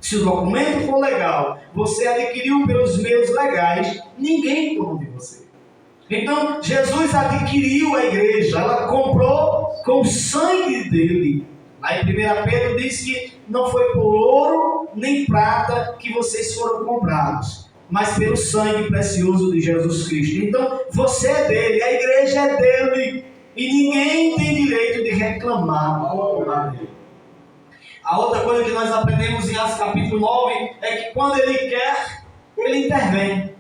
S7: Se o documento for legal, você adquiriu pelos meios legais, ninguém toma de você. Então, Jesus adquiriu a igreja, ela comprou com o sangue dele. Lá em 1 Pedro diz que não foi por ouro nem prata que vocês foram comprados, mas pelo sangue precioso de Jesus Cristo. Então, você é dele, a igreja é dele, e ninguém tem direito de reclamar. A outra coisa que nós aprendemos em Atos capítulo 9 é que quando ele quer, ele intervém.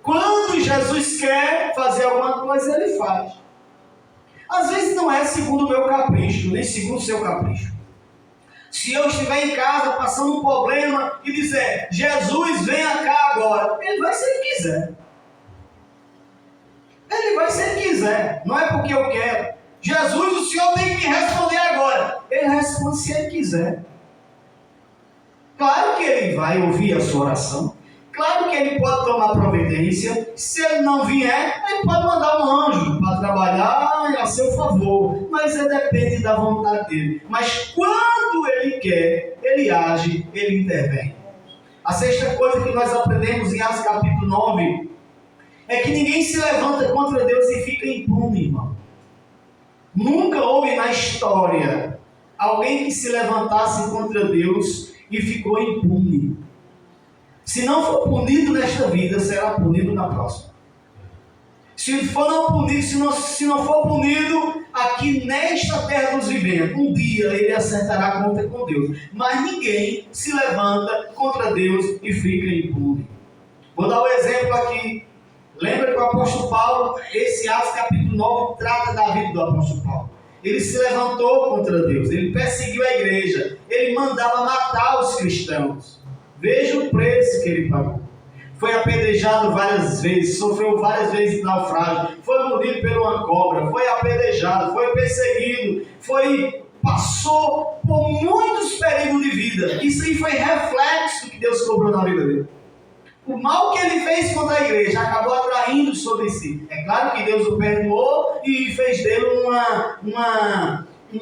S7: Quando Jesus quer fazer alguma coisa, ele faz. Às vezes não é segundo o meu capricho, nem segundo o seu capricho. Se eu estiver em casa passando um problema e dizer, Jesus, venha cá agora, ele vai se ele quiser. Ele vai se ele quiser, não é porque eu quero. Jesus, o Senhor tem que me responder agora. Ele responde se ele quiser. Claro que ele vai ouvir a sua oração. Claro que ele pode tomar providência. Se ele não vier, ele pode mandar um anjo para trabalhar a seu favor. Mas depende da vontade dele. Mas quando ele quer, ele age, ele intervém. A sexta coisa que nós aprendemos em Atos capítulo 9 é que ninguém se levanta contra Deus e fica impune, irmão. Nunca houve na história alguém que se levantasse contra Deus e ficou impune. Se não for punido nesta vida, será punido na próxima. Se não for punido aqui nesta terra dos viventes, um dia ele acertará a conta com Deus. Mas ninguém se levanta contra Deus e fica impune. Vou dar um exemplo aqui. Lembra que o apóstolo Paulo, esse Atos capítulo 9, trata da vida do apóstolo Paulo. Ele se levantou contra Deus, ele perseguiu a igreja, ele mandava matar os cristãos. Veja o preço que ele pagou. Foi apedrejado várias vezes, sofreu várias vezes naufrágio, foi mordido por uma cobra, foi apedrejado, foi perseguido, passou por muitos perigos de vida. Isso aí foi reflexo do que Deus cobrou na vida dele. O mal que ele fez contra a igreja acabou atraindo sobre si. É claro que Deus o perdoou e fez dele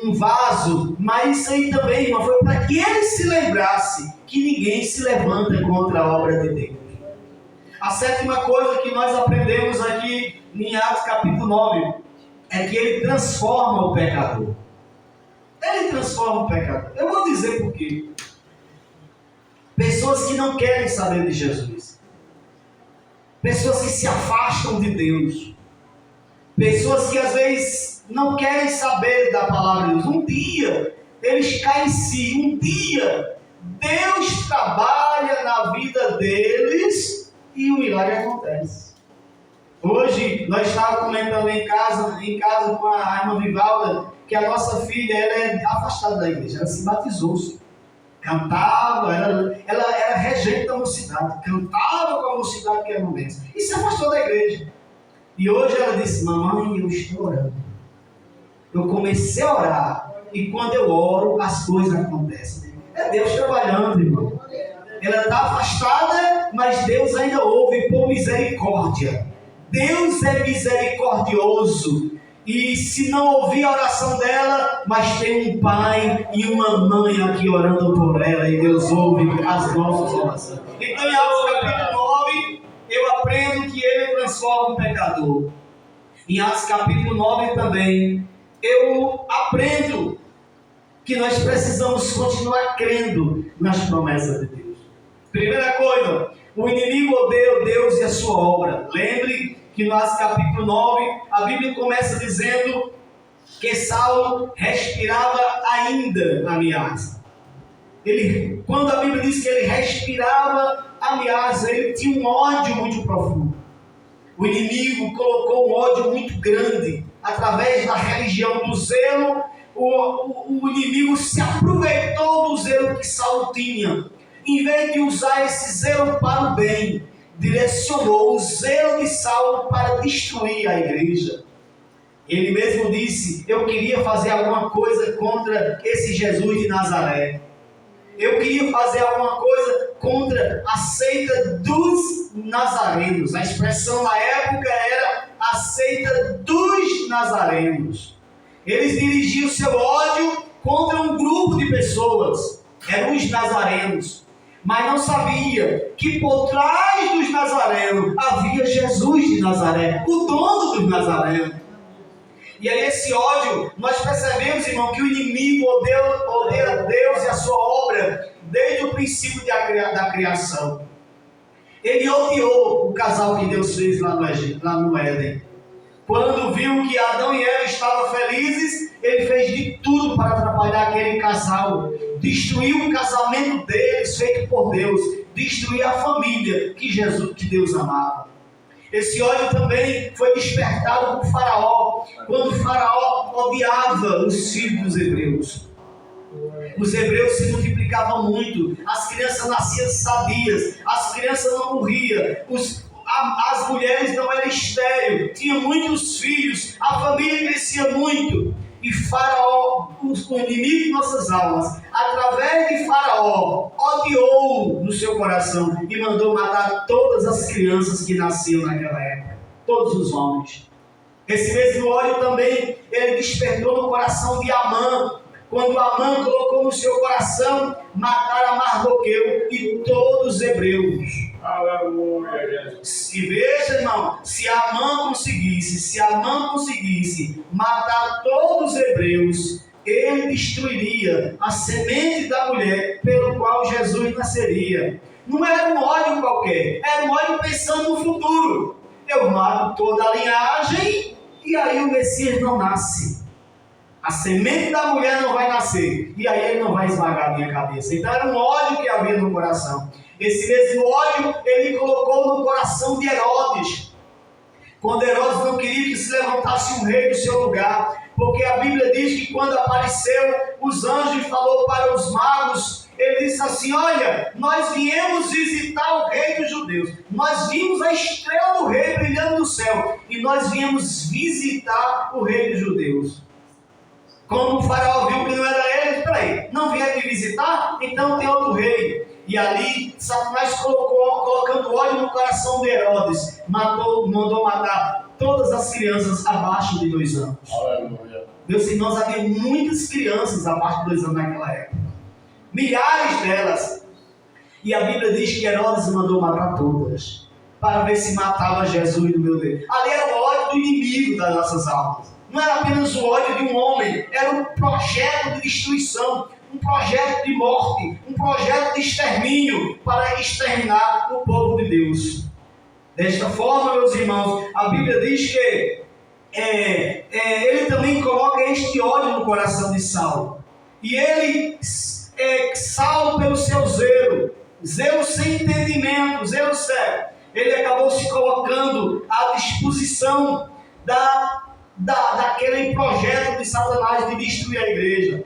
S7: um vaso, mas isso aí também, irmão, foi para que ele se lembrasse que ninguém se levanta contra a obra de Deus. A sétima coisa que nós aprendemos aqui em Atos capítulo 9 é que ele transforma o pecador. Ele transforma o pecador. Eu vou dizer por quê. Pessoas que não querem saber de Jesus. Pessoas que se afastam de Deus. Pessoas que às vezes não querem saber da palavra de Deus. Um dia eles caem em si. Um dia Deus trabalha na vida deles e o milagre acontece. Hoje, nós estávamos comentando em casa com a irmã Vivalda, que a nossa filha, ela é afastada da igreja, ela se batizou, cantava, ela era regente da mocidade, cantava com a mocidade que era no mês, e se afastou da igreja. E hoje ela disse: mamãe, eu estou orando. Eu comecei a orar, e quando eu oro, as coisas acontecem. É Deus trabalhando, irmão. Ela está afastada, mas Deus ainda ouve por misericórdia. Deus é misericordioso. E se não ouvir a oração dela, mas tem um pai e uma mãe aqui orando por ela, e Deus ouve as nossas orações. Então, em Atos capítulo 9, eu aprendo que Ele transforma o pecador. Em Atos capítulo 9 também, eu aprendo que nós precisamos continuar crendo nas promessas de Deus. Primeira coisa, o inimigo odeia Deus e a sua obra. Lembre que no Atos capítulo 9, a Bíblia começa dizendo que Saulo respirava ainda ameaça. Quando a Bíblia diz que ele respirava ameaça, ele tinha um ódio muito profundo. O inimigo colocou um ódio muito grande através da religião do zelo. O inimigo se aproveitou do zelo que Saulo tinha. Em vez de usar esse zelo para o bem, direcionou o zelo de Saulo para destruir a igreja. Ele mesmo disse: eu queria fazer alguma coisa contra esse Jesus de Nazaré. Eu queria fazer alguma coisa contra a seita dos nazarenos. A expressão na época era a seita dos nazarenos. Eles dirigiam seu ódio contra um grupo de pessoas. Eram os nazarenos. Mas não sabia que por trás dos nazarenos havia Jesus de Nazaré, o dono dos nazarenos. E aí esse ódio, nós percebemos, irmão, que o inimigo odeia Deus e a sua obra desde o princípio da criação. Ele odiou o casal que Deus fez lá no Éden. Quando viu que Adão e Eva estavam felizes, ele fez de tudo para atrapalhar aquele casal. Destruiu o casamento deles, feito por Deus. Destruir a família que Deus amava. Esse ódio também foi despertado por Faraó, quando Faraó odiava os filhos dos hebreus. Os hebreus se multiplicavam muito, as crianças nasciam sadias, as crianças não morriam, as mulheres não eram estéreis, tinham muitos filhos, a família crescia muito. E Faraó, o inimigo de nossas almas, através de Faraó, odiou no seu coração e mandou matar todas as crianças que nasciam naquela época, todos os homens. Esse mesmo ódio também, ele despertou no coração de Amã, quando Amã colocou no seu coração matar a Mardoqueu e todos os hebreus.
S3: Aleluia.
S7: E veja, irmão, se Amã conseguisse matar todos os hebreus, ele destruiria a semente da mulher pelo qual Jesus nasceria. Não era um ódio qualquer, era um ódio pensando no futuro. Eu mato toda a linhagem e aí o Messias não nasce. A semente da mulher não vai nascer e aí ele não vai esmagar a minha cabeça. Então era um ódio que havia no coração. Esse mesmo ódio ele colocou no coração de Herodes. Quando Herodes não queria que se levantasse um rei do seu lugar, porque a Bíblia diz que quando apareceu os anjos e falou para os magos, ele disse assim: olha, nós viemos visitar o rei dos judeus, nós vimos a estrela do rei brilhando no céu, e nós viemos visitar o rei dos judeus. Quando o faraó viu que não era ele, peraí, não vieram me visitar? Então tem outro rei. E ali, Satanás colocando ódio no coração de Herodes, mandou matar todas as crianças abaixo de 2 anos.
S3: Aleluia.
S7: Meus irmãos, havia muitas crianças abaixo de 2 anos naquela época. Milhares delas. E a Bíblia diz que Herodes mandou matar todas, para ver se matava Jesus no meu Deus. Ali era o ódio do inimigo das nossas almas. Não era apenas o ódio de um homem, era um projeto de destruição, um projeto de morte, um projeto de extermínio para exterminar o povo de Deus. Desta forma, meus irmãos, a Bíblia diz que ele também coloca este ódio no coração de Saulo. E Saulo, pelo seu zelo sem entendimento, zelo cego, ele acabou se colocando à disposição daquele projeto de Satanás de destruir a igreja.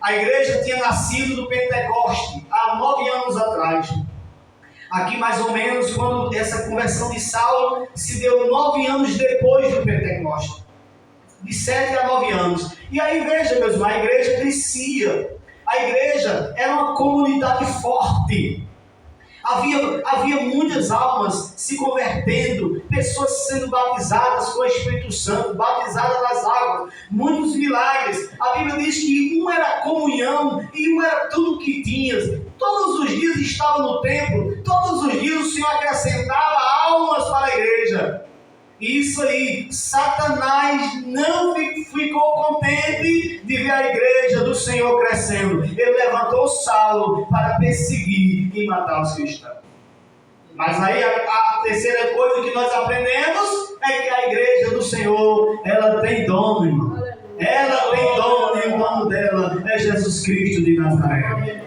S7: A igreja tinha nascido do Pentecoste há 9 anos atrás. Aqui mais ou menos quando essa conversão de Saulo se deu 9 anos depois do Pentecoste. De 7 a 9 anos. E aí veja, meus irmãos, a igreja crescia. A igreja era uma comunidade forte. Havia muitas almas se convertendo, pessoas sendo batizadas com o Espírito Santo, batizadas nas águas, muitos milagres. A Bíblia diz que um era comunhão e um era tudo o que tinhas. Todos os dias estava no templo, todos os dias o Senhor acrescentava almas para a igreja. Isso aí, Satanás não ficou contente de ver a igreja do Senhor crescendo. Ele levantou Saulo para perseguir e matar os cristãos. Mas aí a terceira coisa que nós aprendemos é que a igreja do Senhor, ela tem dono, irmão. Ela tem dono e o dono dela é Jesus Cristo de Nazaré.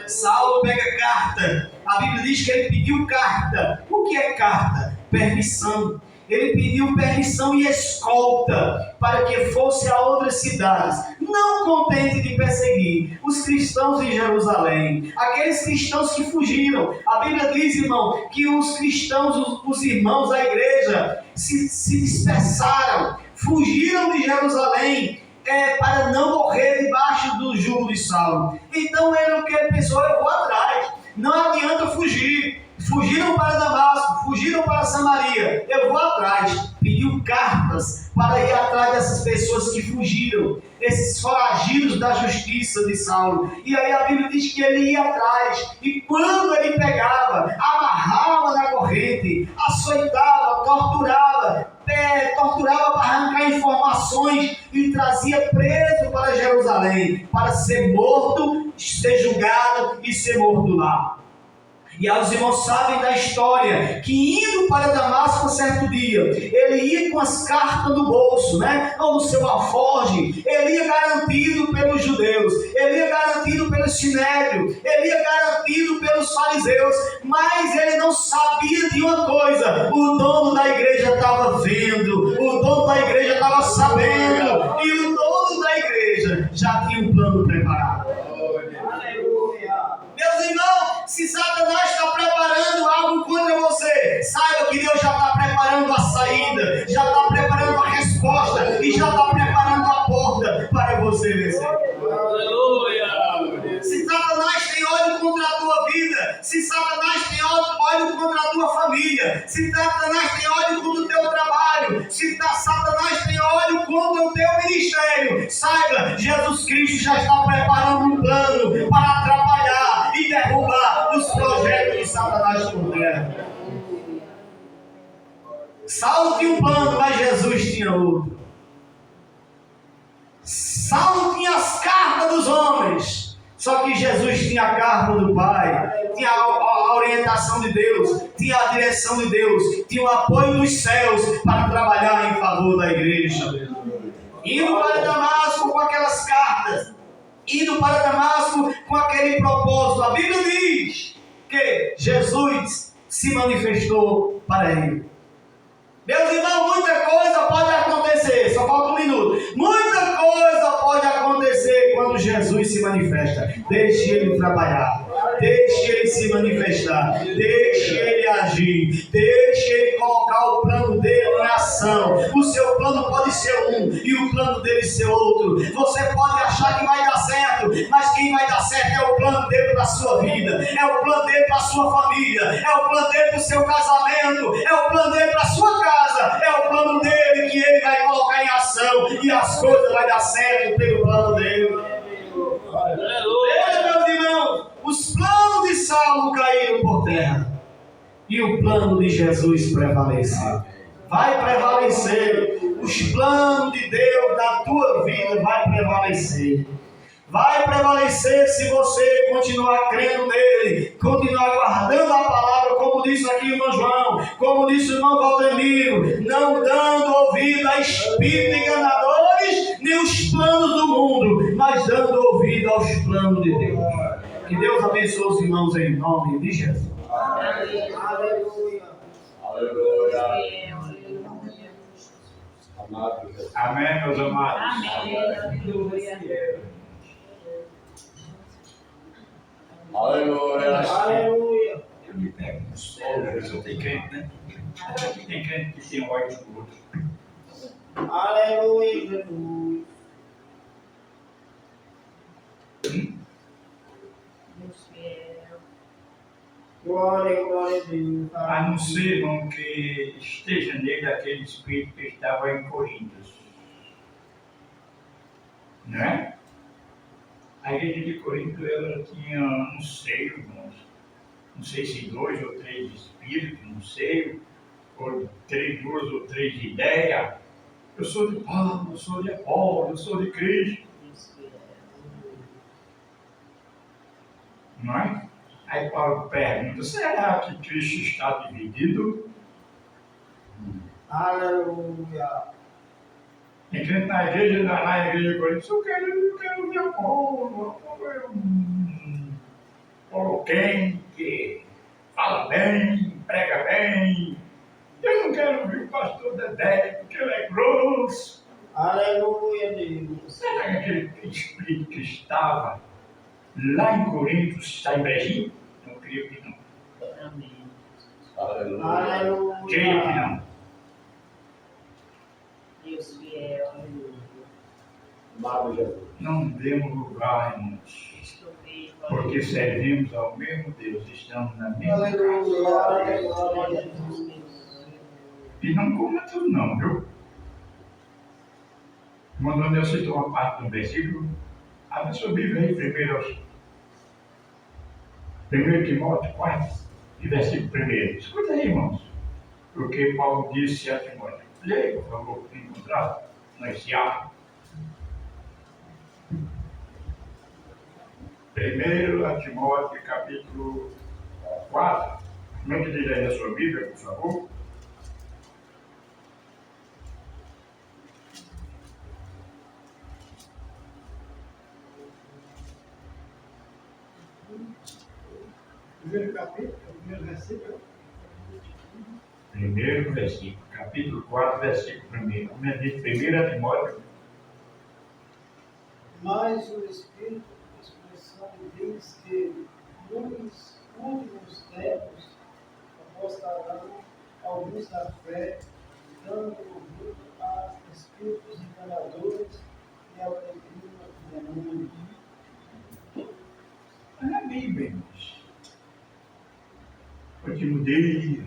S7: Saulo pega carta. A Bíblia diz que ele pediu carta. O que é carta? Permissão. Ele pediu permissão e escolta para que fosse a outras cidades, não contente de perseguir os cristãos em Jerusalém, aqueles cristãos que fugiram. A Bíblia diz, irmão, que os cristãos, os irmãos da igreja se dispersaram, fugiram de Jerusalém para não morrer debaixo do jugo de Saulo. Então ele pensou, eu vou atrás, não adianta fugir. Fugiram para Damasco, fugiram para Samaria, eu vou atrás. Pediu cartas para ir atrás dessas pessoas que fugiram, esses foragidos da justiça de Saulo. E aí a Bíblia diz que ele ia atrás, e quando ele pegava, amarrava na corrente, açoitava, torturava para arrancar informações e trazia preso para Jerusalém, para ser morto, ser julgado e ser morto lá. E os irmãos sabem da história, que indo para Damasco certo dia, ele ia com as cartas no bolso, ou no seu alforje. Ele ia garantido pelos judeus, ele ia garantido pelo sinédrio, ele ia garantido pelos fariseus, mas ele não sabia de uma coisa: o dono da igreja estava vendo, o dono da igreja estava sabendo, e o dono da igreja já tinha um plano preparado. Meus irmãos, se Satanás está preparando algo contra você, saiba que Deus já está preparando a saída, já está preparando a resposta e já está preparando a porta para você vencer. Aleluia! Se Satanás tem olho contra a tua vida, se Satanás tem olho contra a tua família, se Satanás tem olho contra o teu trabalho, se Satanás tem olho contra o teu ministério, saiba, Jesus Cristo já está preparando um plano para atrapalhar e derrubar os projetos de Satanás por terra. Saulo tinha um plano, mas Jesus tinha outro. Saulo tinha as cartas dos homens, só que Jesus tinha a carta do Pai, tinha a orientação de Deus, tinha a direção de Deus, tinha o apoio dos céus para trabalhar em favor da igreja. Indo para Damasco com aquelas cartas, indo para Damasco com aquele propósito, a Bíblia diz que Jesus se manifestou para ele. Meus irmãos, muita coisa pode acontecer, só falta um minuto. Muita coisa pode acontecer quando Jesus se manifesta. Deixe ele trabalhar, deixe ele se manifestar, deixe ele agir, deixe ele colocar o plano dele em ação. O seu plano pode ser um e o plano dele ser outro. Você pode achar que vai dar certo, mas quem vai dar certo é o plano dele para a sua vida, é o plano dele para a sua família, é o plano dele para o seu casamento, é o plano dele para a sua casa. É o plano dele que ele vai colocar em ação e as coisas vão dar certo pelo plano dele. Aleluia, meus irmãos, os planos de Saulo caíram por terra e o plano de Jesus prevaleceu. Vai prevalecer. Os planos de Deus na tua vida vai prevalecer. Vai prevalecer se você continuar crendo nele, continuar guardando a palavra, como disse aqui o irmão João, como disse o irmão Valdemiro, não dando ouvido a espíritos enganadores, nem os planos do mundo, mas dando ouvido aos planos de Deus. Que Deus abençoe os irmãos em nome de Jesus. Aleluia.
S4: Aleluia.
S5: Amado Jesus.
S3: Amém, meus amados.
S2: Amém. Aleluia.
S4: Aleluia.
S7: Aleluia.
S3: Eu me pego no solo, às vezes eu tenho crente, né? Tem crente que tem ódio do outro.
S7: Aleluia, Jesus.
S2: Deus fiel.
S7: Glória, glória a Deus.
S3: A não ser, irmão, que esteja nele aquele espírito que estava em Coríntios. Não é? A igreja de Corinto, ela tinha, não sei, irmãos, não sei se 2 ou 3 espíritos, não sei, ou 2 ou 3 ideias. Eu sou de Paulo, eu sou de Apolo, eu sou de Cristo. Não é? Aí Paulo pergunta, será que Cristo está dividido?
S7: Aleluia.
S3: Tem crente na igreja de Corinto, eu quero ver Apolo, Paulo quente, fala bem, prega bem. Eu não quero ver o pastor Dedé, porque ele é grosso.
S7: Aleluia, Deus.
S3: Será que aquele espírito que estava lá em Corinto está em Brejinho? Eu creio que não.
S2: Amém.
S4: Aleluia.
S7: Aleluia.
S3: Creio que não.
S2: Deus fiel. Aleluia.
S5: Amado Jesus.
S3: Não demos lugar, irmãos.
S2: Estou vivo.
S3: Porque servimos ao mesmo Deus, estamos na mesma casa.
S7: Aleluia. Glória a Deus.
S3: E não coma tudo não, viu? Quando eu cito uma parte do versículo, abre sua Bíblia aí, 1 Timóteo 4, e versículo 1. Escuta aí, irmãos. O que Paulo disse a Timóteo. Leia, por favor, para encontrar nesse ato. 1 Timóteo, capítulo 4. Como é que diz aí a sua Bíblia, por favor?
S7: Primeiro capítulo, primeiro versículo.
S3: Primeiro versículo, capítulo 4, versículo 1. Como é dito, 1 Timóteo.
S8: Mas o Espírito de expressão diz que nos últimos tempos apostarão alguns da fé, dando ouvido a espíritos enganadores e ao ensino de demônios.
S3: Olha a Bíblia, irmãos. Último dia.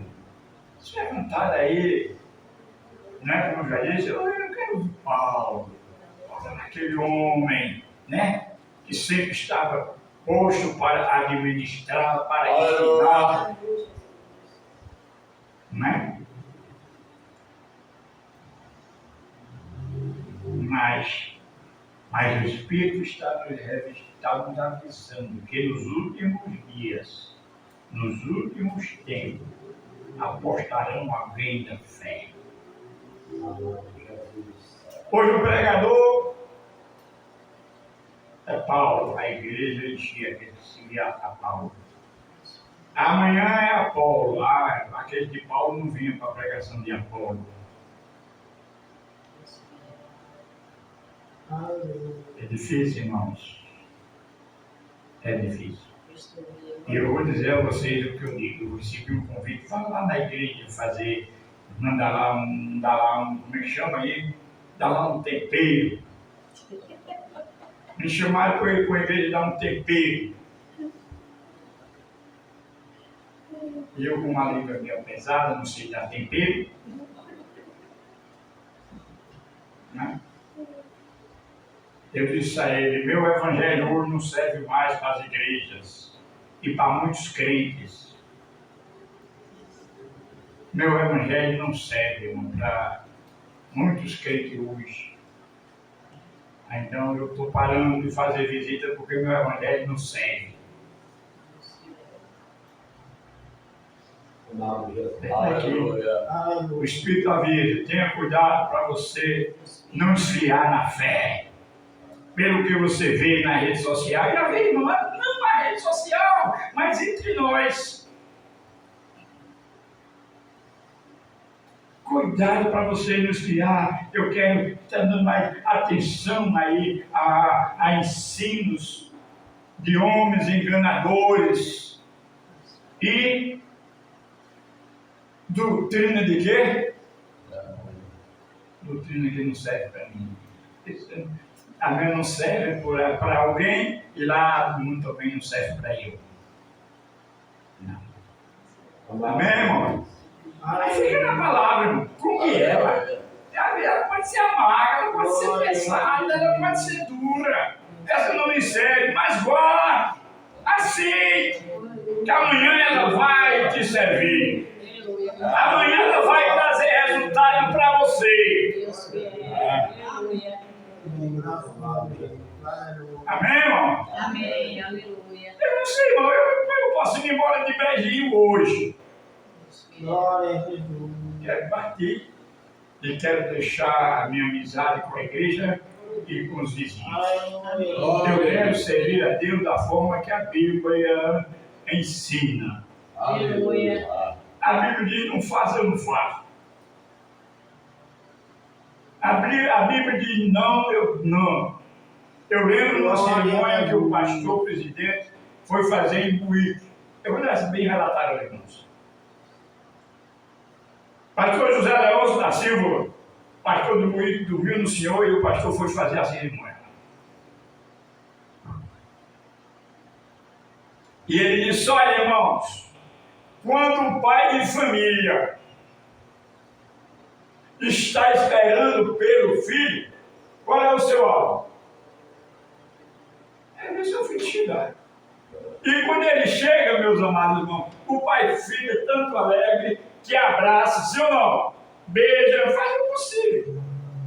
S3: Se perguntar aí, né, como eu já disse, eu não quero ver Paulo, aquele homem, né, que sempre estava posto para administrar, para ensinar, né? Mas o Espírito está nos avisando que nos últimos dias, nos últimos tempos, apostarão a venda fé. Hoje o pregador é Paulo, a igreja enchia, que seguia a Paulo. Amanhã é Apolo, aquele de Paulo não vinha para a pregação de Apolo. É difícil, irmãos. É difícil. E eu vou dizer a vocês o que eu digo. Eu recebi um convite, vá lá na igreja fazer, mandar lá como é que chama aí? Dá lá um tempero. Me chamaram para a igreja dar um tempero. E eu com uma língua meio pesada, não sei dar tempero. Né? Eu disse a ele, meu evangelho hoje não serve mais para as igrejas e para muitos crentes. Meu evangelho não serve para muitos crentes hoje. Então eu estou parando de fazer visita porque meu evangelho não serve. Aqui, o Espírito avisa, tenha cuidado para você não esfriar na fé. Pelo que você vê na rede social, já vê, não na rede social, mas entre nós. Cuidado para você não esfriar. Eu quero estar dando mais atenção aí a ensinos de homens enganadores e doutrina de quê? Doutrina que não serve para mim. A minha não serve para alguém e lá muito também não serve para eu. Não. Amém, irmão? Aí fica na palavra, irmão. Come ela. Ela pode ser amarga, ela pode ser pesada, ela pode ser dura. Essa não me serve, mas guarda. Aceite. Que amanhã ela vai te servir. Amanhã ela vai trazer resultado para você. Amém, irmão?
S2: Amém, aleluia.
S3: Eu não sei, irmão. Eu posso ir embora de Brejinho hoje.
S8: Glória a Jesus.
S3: Quero partir e quero deixar a minha amizade com a igreja e com os vizinhos. Eu quero servir a Deus da forma que a Bíblia ensina.
S2: Aleluia.
S3: A Bíblia diz: não faz, eu não faço. A Bíblia diz: não, eu não. Eu lembro de uma cerimônia que o pastor presidente foi fazer em Buíque. Eu vou dar bem relatar aos irmãos. Pastor José Leôncio da Silva, pastor do Buíque, dormiu no Senhor e o pastor foi fazer a cerimônia. E ele disse: olha, irmãos, quando um pai de família está esperando pelo filho, qual é o seu alvo? É ver seu filho chegar. E quando ele chega, meus amados irmãos, o pai fica tanto alegre que abraça, sim ou não? Beija, faz o possível.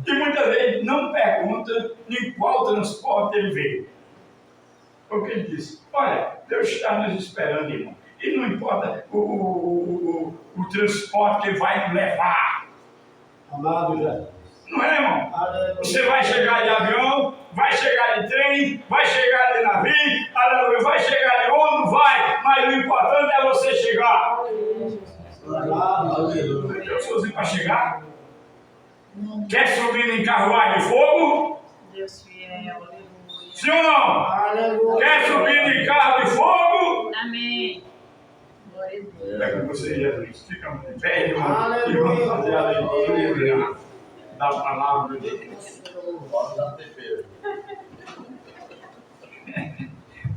S3: E muitas vezes não pergunta em qual transporte ele veio. Porque ele disse: olha, Deus está nos esperando, irmão. E não importa o transporte que vai nos levar.
S8: Amado Jesus.
S3: Não é, irmão?
S8: Aleluia.
S3: Você vai chegar de avião, vai chegar de trem, vai chegar de navio, aleluia, vai chegar de ônibus, vai, mas o importante é você chegar.
S8: Aleluia.
S3: Tem sozinho para chegar? Quer subir em carruagem de fogo?
S2: Deus fiel, aleluia.
S3: Sim ou não?
S8: Aleluia.
S3: Quer subir em carro de fogo?
S2: Amém. Glória a Deus.
S3: É com você, Jesus. Fica de pé e
S8: Aleluia.
S3: vamos fazer a leitura da palavra de Deus.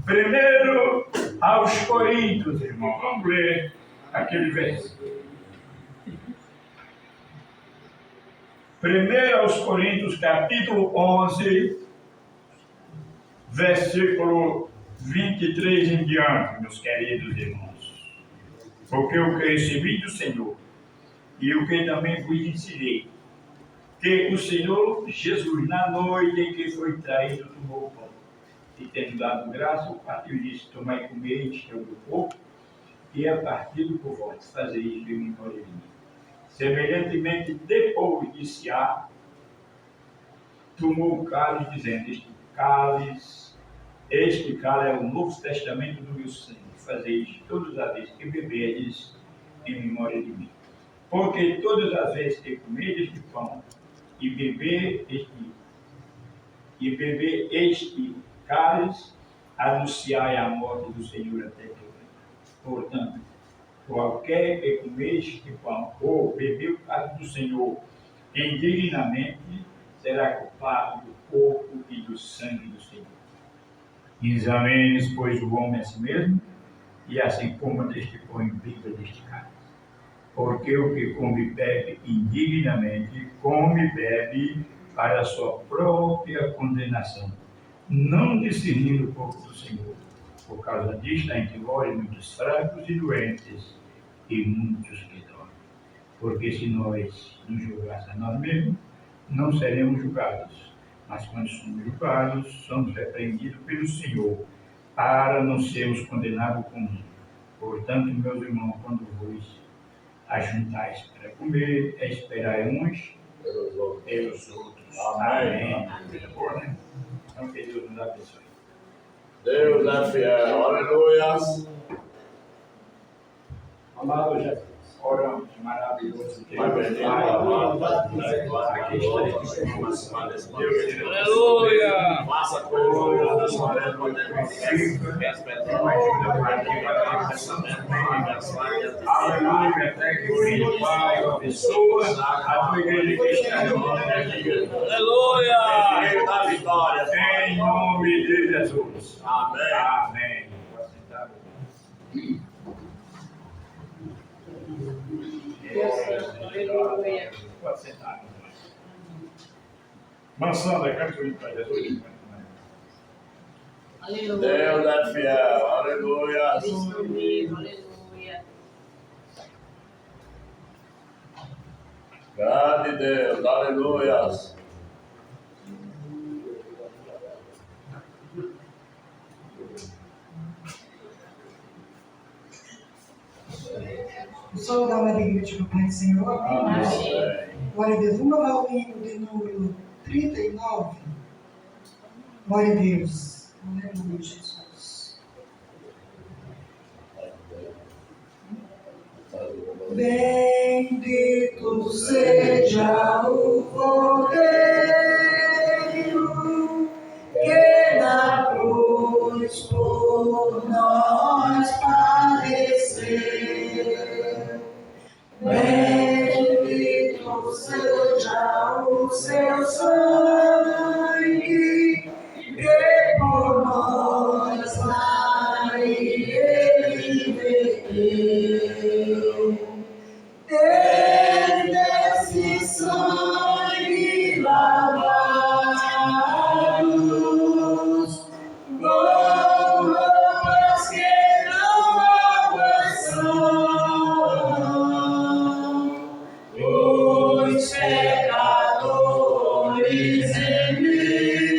S3: Primeiro aos Coríntios, irmão. Vamos ler aquele versículo. Primeiro aos Coríntios, capítulo 11, versículo 23 em diante, meus queridos irmãos. Porque o que recebi do Senhor, e o que também vos ensinei, que o Senhor Jesus, na noite em que foi traído, tomou o pão, e tendo dado graça, partiu e disse: tomai e comei, isto é o meu corpo, e é partido por vós, fazei isto em memória de mim. Semelhantemente, depois de cear, tomou o cálice, dizendo: este cálice é o novo testamento do meu sangue, fazei isto todas as vezes que beberdes em memória de mim. Porque todas as vezes que comerdes este pão e beber este cálice, anunciai a morte do Senhor até que venha. Portanto, qualquer que comer este pão ou beber o cálice do Senhor indignamente, será culpado do corpo e do sangue do Senhor. Examine, pois, o homem a si mesmo, e assim coma deste pão e beba deste cálice. Porque o que come e bebe indignamente, come e bebe para a sua própria condenação, não discernindo o corpo do Senhor. Por causa disto, há entre vós muitos fracos e doentes, e muitos que dormem. Porque se nós nos julgássemos a nós mesmos, não seremos julgados. Mas quando somos julgados, somos repreendidos pelo Senhor, para não sermos condenados com o mundo. Portanto, meus irmãos, quando vos ajuntais para comer, esperai uns pelos outros. Amém. Boa, né? Então, que Deus nos abençoe.
S4: Deus é fiel, aleluia.
S3: Amado Jesus. Oramos, maravilhoso Deus.
S4: Aleluia! Faça coisa da sua vida,
S3: Aleluia, até que o Filho Pai abençoa a tua igreja que está reunida.
S4: Aleluia! Da vitória.
S3: Em nome de Jesus.
S4: Amém.
S3: Amém.
S2: Aleluia.
S3: Pode sentar. Mansanda, canta o hino para Jesus.
S2: Aleluia.
S4: Deus é fiel. Aleluia.
S2: Cristo vivo. Aleluia.
S4: Grande Deus. Aleluia.
S9: O sol da alegria de Pai do Senhor.
S4: Amém.
S9: Glória a Deus. Vamos louvar o hino de número 39. Glória a Deus. Aleluia, Jesus. Bendito seja o Cordeiro que na cruz por nós padeceu. Bendito seja o seu sangue que por nós vai ele verteu. Desse sangue lavados, com roupas que não aguçam, os pecadores remidos,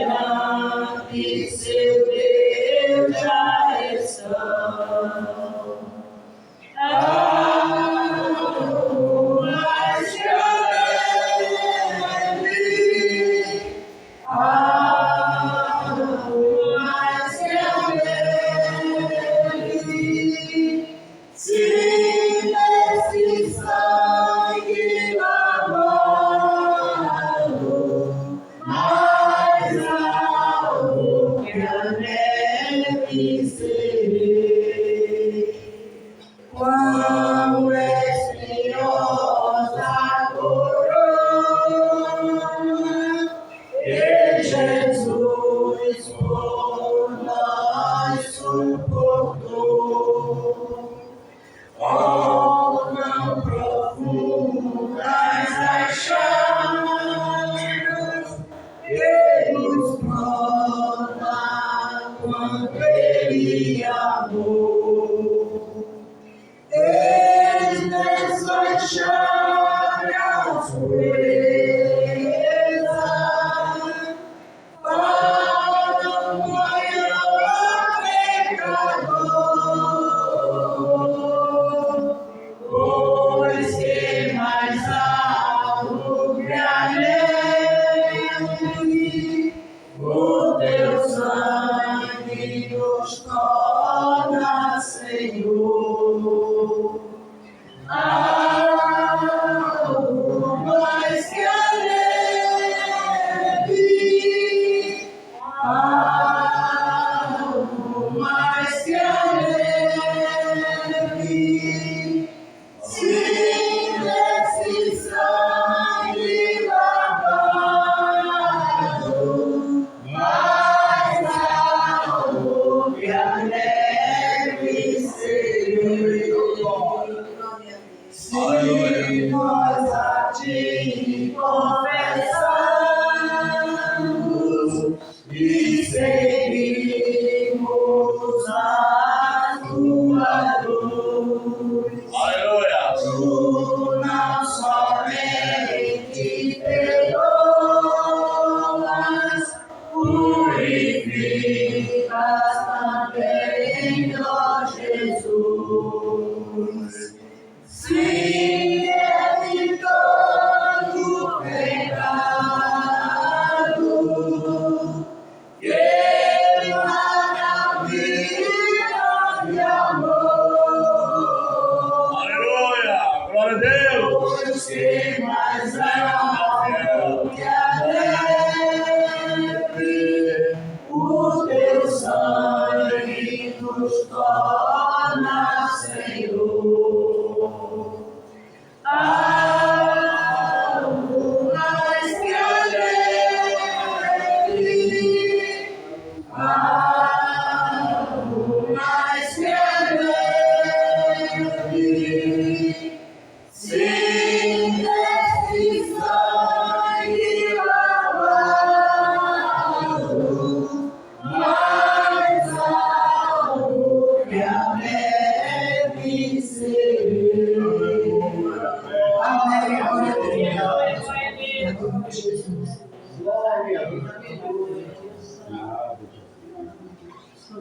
S9: perante seu Deus já estão. Mas que alegre, mas que alegre, se nesse sangue lavado, mais alto que a neve serei. Quão espinhosa coroa que Jesus por nós suportou. Oh, quão profundas as chagas que nos prova quanto Ele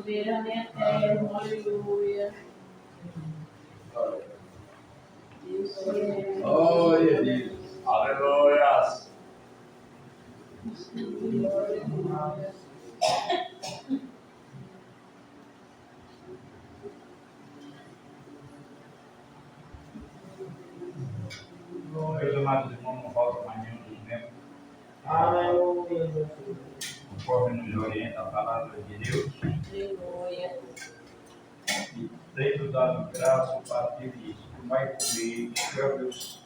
S2: soberano e eterno, aleluia. Deus é.
S6: Glória a Deus.
S4: Aleluia.
S3: Meus amados irmãos, não falta mais nenhum dos membros.
S7: Aleluia.
S3: Conforme nos orienta a palavra de Deus.
S2: Aleluia.
S3: E tendo dado graça, o partiu e disse: Tu vai comer câmbios.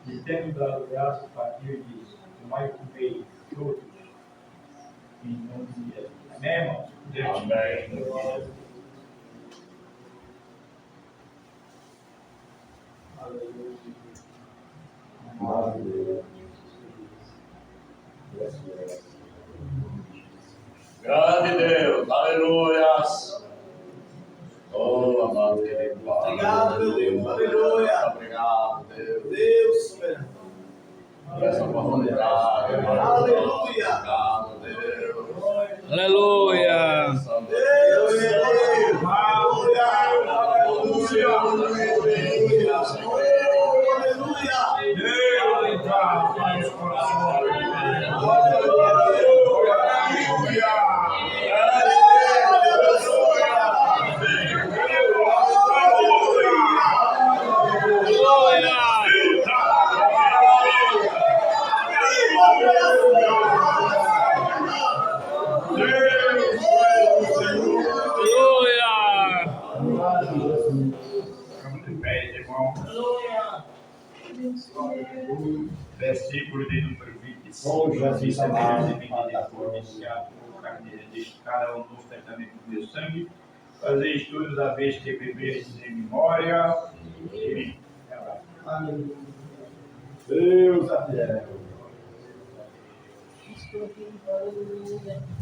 S3: E tendo dado graça, o partiu e disse: Tu vai comer todos. Em nome de Jesus. Amém, irmãos? Deus
S4: Amém. Grande Deus, aleluia. Oh, amado querido Pai.
S7: Obrigado, meu Deus. Aleluia.
S4: Obrigado, Deus.
S7: Deus soberano.
S4: Por essa oportunidade.
S7: Aleluia.
S4: Obrigado, Deus.
S10: Aleluia.
S7: Deus é Deus. Aleluia. Aleluia.
S3: Deus está mais corações. Versículo de número 25. Assim será dividido por iniciado por carneiro deste cada um do testamento do meu sangue. Fazer estudos a vez que beberes em memória. Amém. Deus é fiel.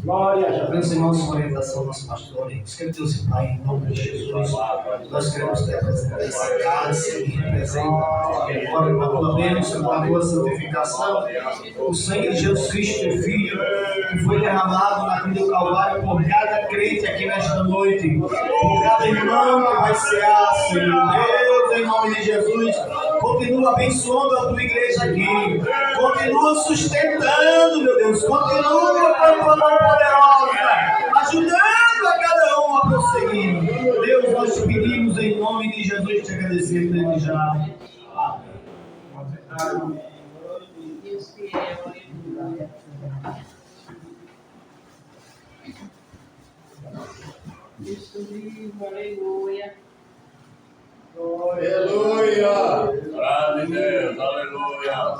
S7: Glória a Deus. Meus irmãos, com a orientação do nosso pastor, Deus e Pai, em nome de Jesus, nós queremos ter esse cálice que representa agora a tua bênção, a tua santificação, o sangue de Jesus Cristo, teu Filho, que foi derramado na cruz do Calvário por cada crente aqui nesta noite, por cada irmão que vai cear, Senhor Deus, em nome de Jesus. Continua abençoando a tua igreja aqui, continua sustentando, meu Deus, continua com a tua mão poderosa, ajudando a cada um a prosseguir. Deus, nós te pedimos em nome de Jesus, te agradecemos desde já. Amém.
S2: Deus fiel, aleluia. Cristo vivo, aleluia.
S6: Aleluia.
S4: Grande Deus, aleluia.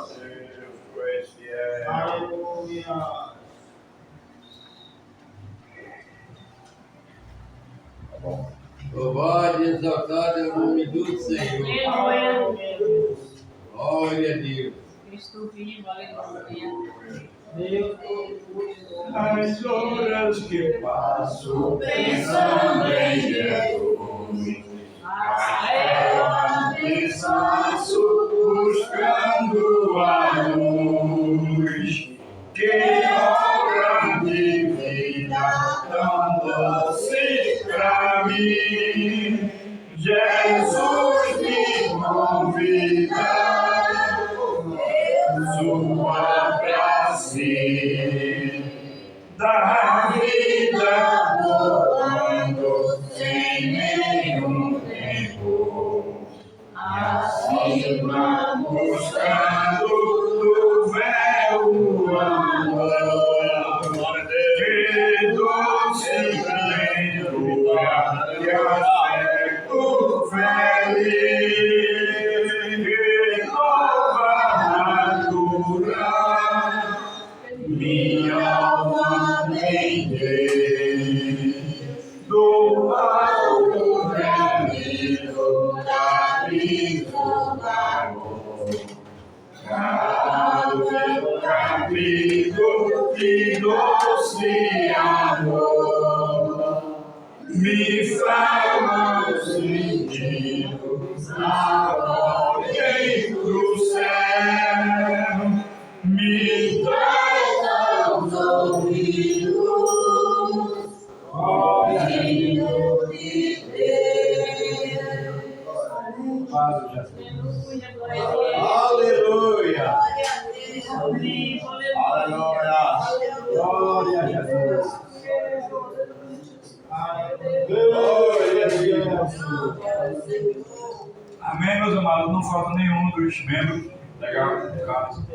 S3: Deus fiel.
S7: Aleluia.
S6: Louvado e exaltado é o nome do Senhor.
S2: Aleluia.
S6: Glória a Deus.
S2: Cristo vivo, aleluia.
S3: Nas horas que passo
S2: Pensando em
S3: Jesus,
S2: a
S3: cansaço buscando a luz que obra de vida tão doce pra mim. Jesus me convida sua pra si da vida voando sem nenhum tempo, acima buscando do véu o amor, que doce vento que aspecto feliz, que nova natura minha alma vem do alto caminho da vida capítulo de doce amor me fala sentidos a ordem do céu, me traz aos ouvidos
S2: Amém.
S4: Aleluia.
S3: Glória a Jesus. Amém, meus amados. Não falta nenhum dos membros da casa.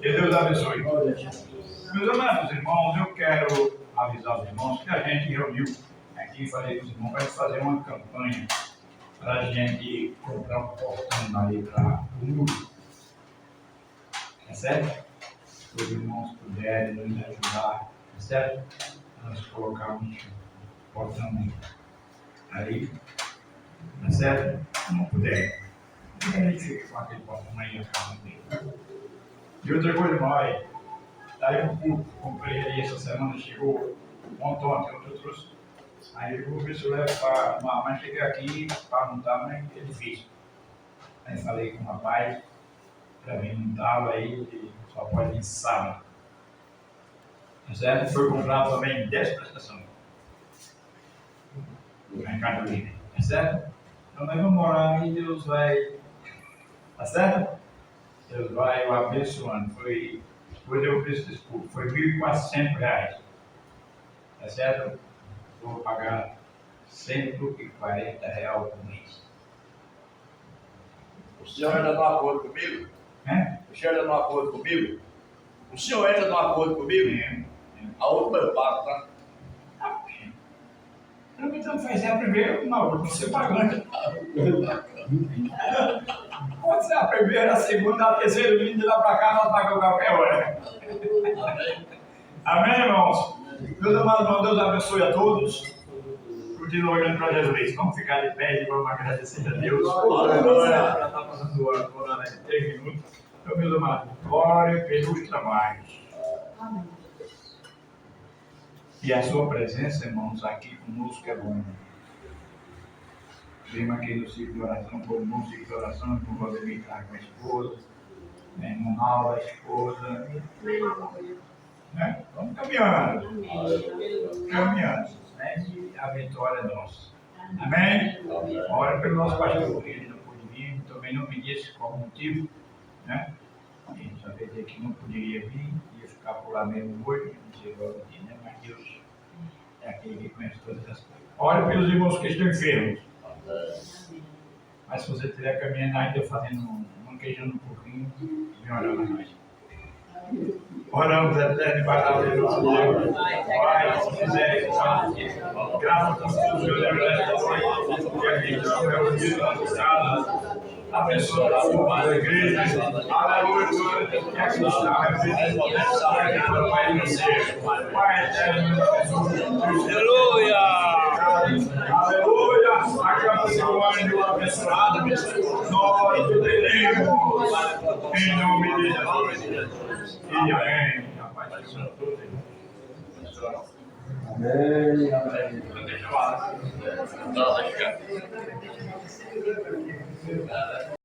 S3: Que Deus abençoe. Meus amados irmãos, eu quero avisar os irmãos que a gente reuniu aqui, falei com os irmãos, para fazer uma campanha para a gente comprar um portão ali para o muro. É certo? Se os irmãos puderem nos ajudar, é certo? Nós colocamos o portão aí, é certo? Se não puder, a gente fica com aquele portão aí na casa dele. E outra coisa, irmão, aí, daí um culto, comprei ali essa semana, chegou ontem, eu trouxe. Aí eu vou ver se eu levo para arrumar, mas cheguei aqui para montar, mas é difícil. Aí falei com o rapaz, para vir montar, aí ele só pode vir sábado. Tá certo? Foi comprado também 10 prestações. No Mercado Livre. Tá certo? Então nós vamos orar e Deus vai. Tá certo? Deus vai o abençoando. Depois eu fiz esse culto, foi R$1.400. Tá certo? Vou pagar R$140 por mês.
S4: O senhor entra no acordo comigo? O senhor entra no acordo comigo? O senhor entra no acordo comigo? A outra eu pago, tá?
S3: Então faz a primeira, na outra você pagando. Pode ser a primeira, a segunda, a terceira, vindo lá para cá, nós pagamos qualquer hora. Amém, irmãos? Meus amados irmãos, Deus abençoe a todos. Continua olhando para Jesus. Vamos ficar de pé e vamos agradecer a Deus. Já está passando o ano, 3 minutos. Então, meus amados, glória pelos trabalhos.
S9: Amém.
S3: E a sua presença, irmãos, aqui conosco é bom. Vimos aqui no ciclo de oração, como bom ciclo de oração, com o Valdemir com a esposa, irmão Mauro, a esposa. Né? Vamos caminhando. Caminhando. Né? E a vitória é nossa. Amém? Ora pelo nosso pastor, ele não pôde vir, também não me disse qual motivo. Né? Ele sabia dizer que não poderia vir, ia ficar por lá mesmo hoje, não sei agora o dia, né? Mas Deus é aquele que conhece todas as coisas. Ora pelos irmãos que estão enfermos. Mas se você estiver caminhando ainda fazendo, manquejando um pouquinho, vem orar na nós. Oramos, eterno e parável de nosso Deus. Pai, se quiser, graças a Deus, Senhor, que a gente está reunido na estrada. Abençoa a sua da igreja. Aleluia, que aqui está reunido. Pai, eterno, aleluia. Aleluia. Acaba seu anjo abençoado. Nós o teremos. Em nome de Jesus. E amém. A paz do Senhor todos.
S5: Amém, amém.
S3: Deixa eu falar.
S4: Não, deixa eu ficar.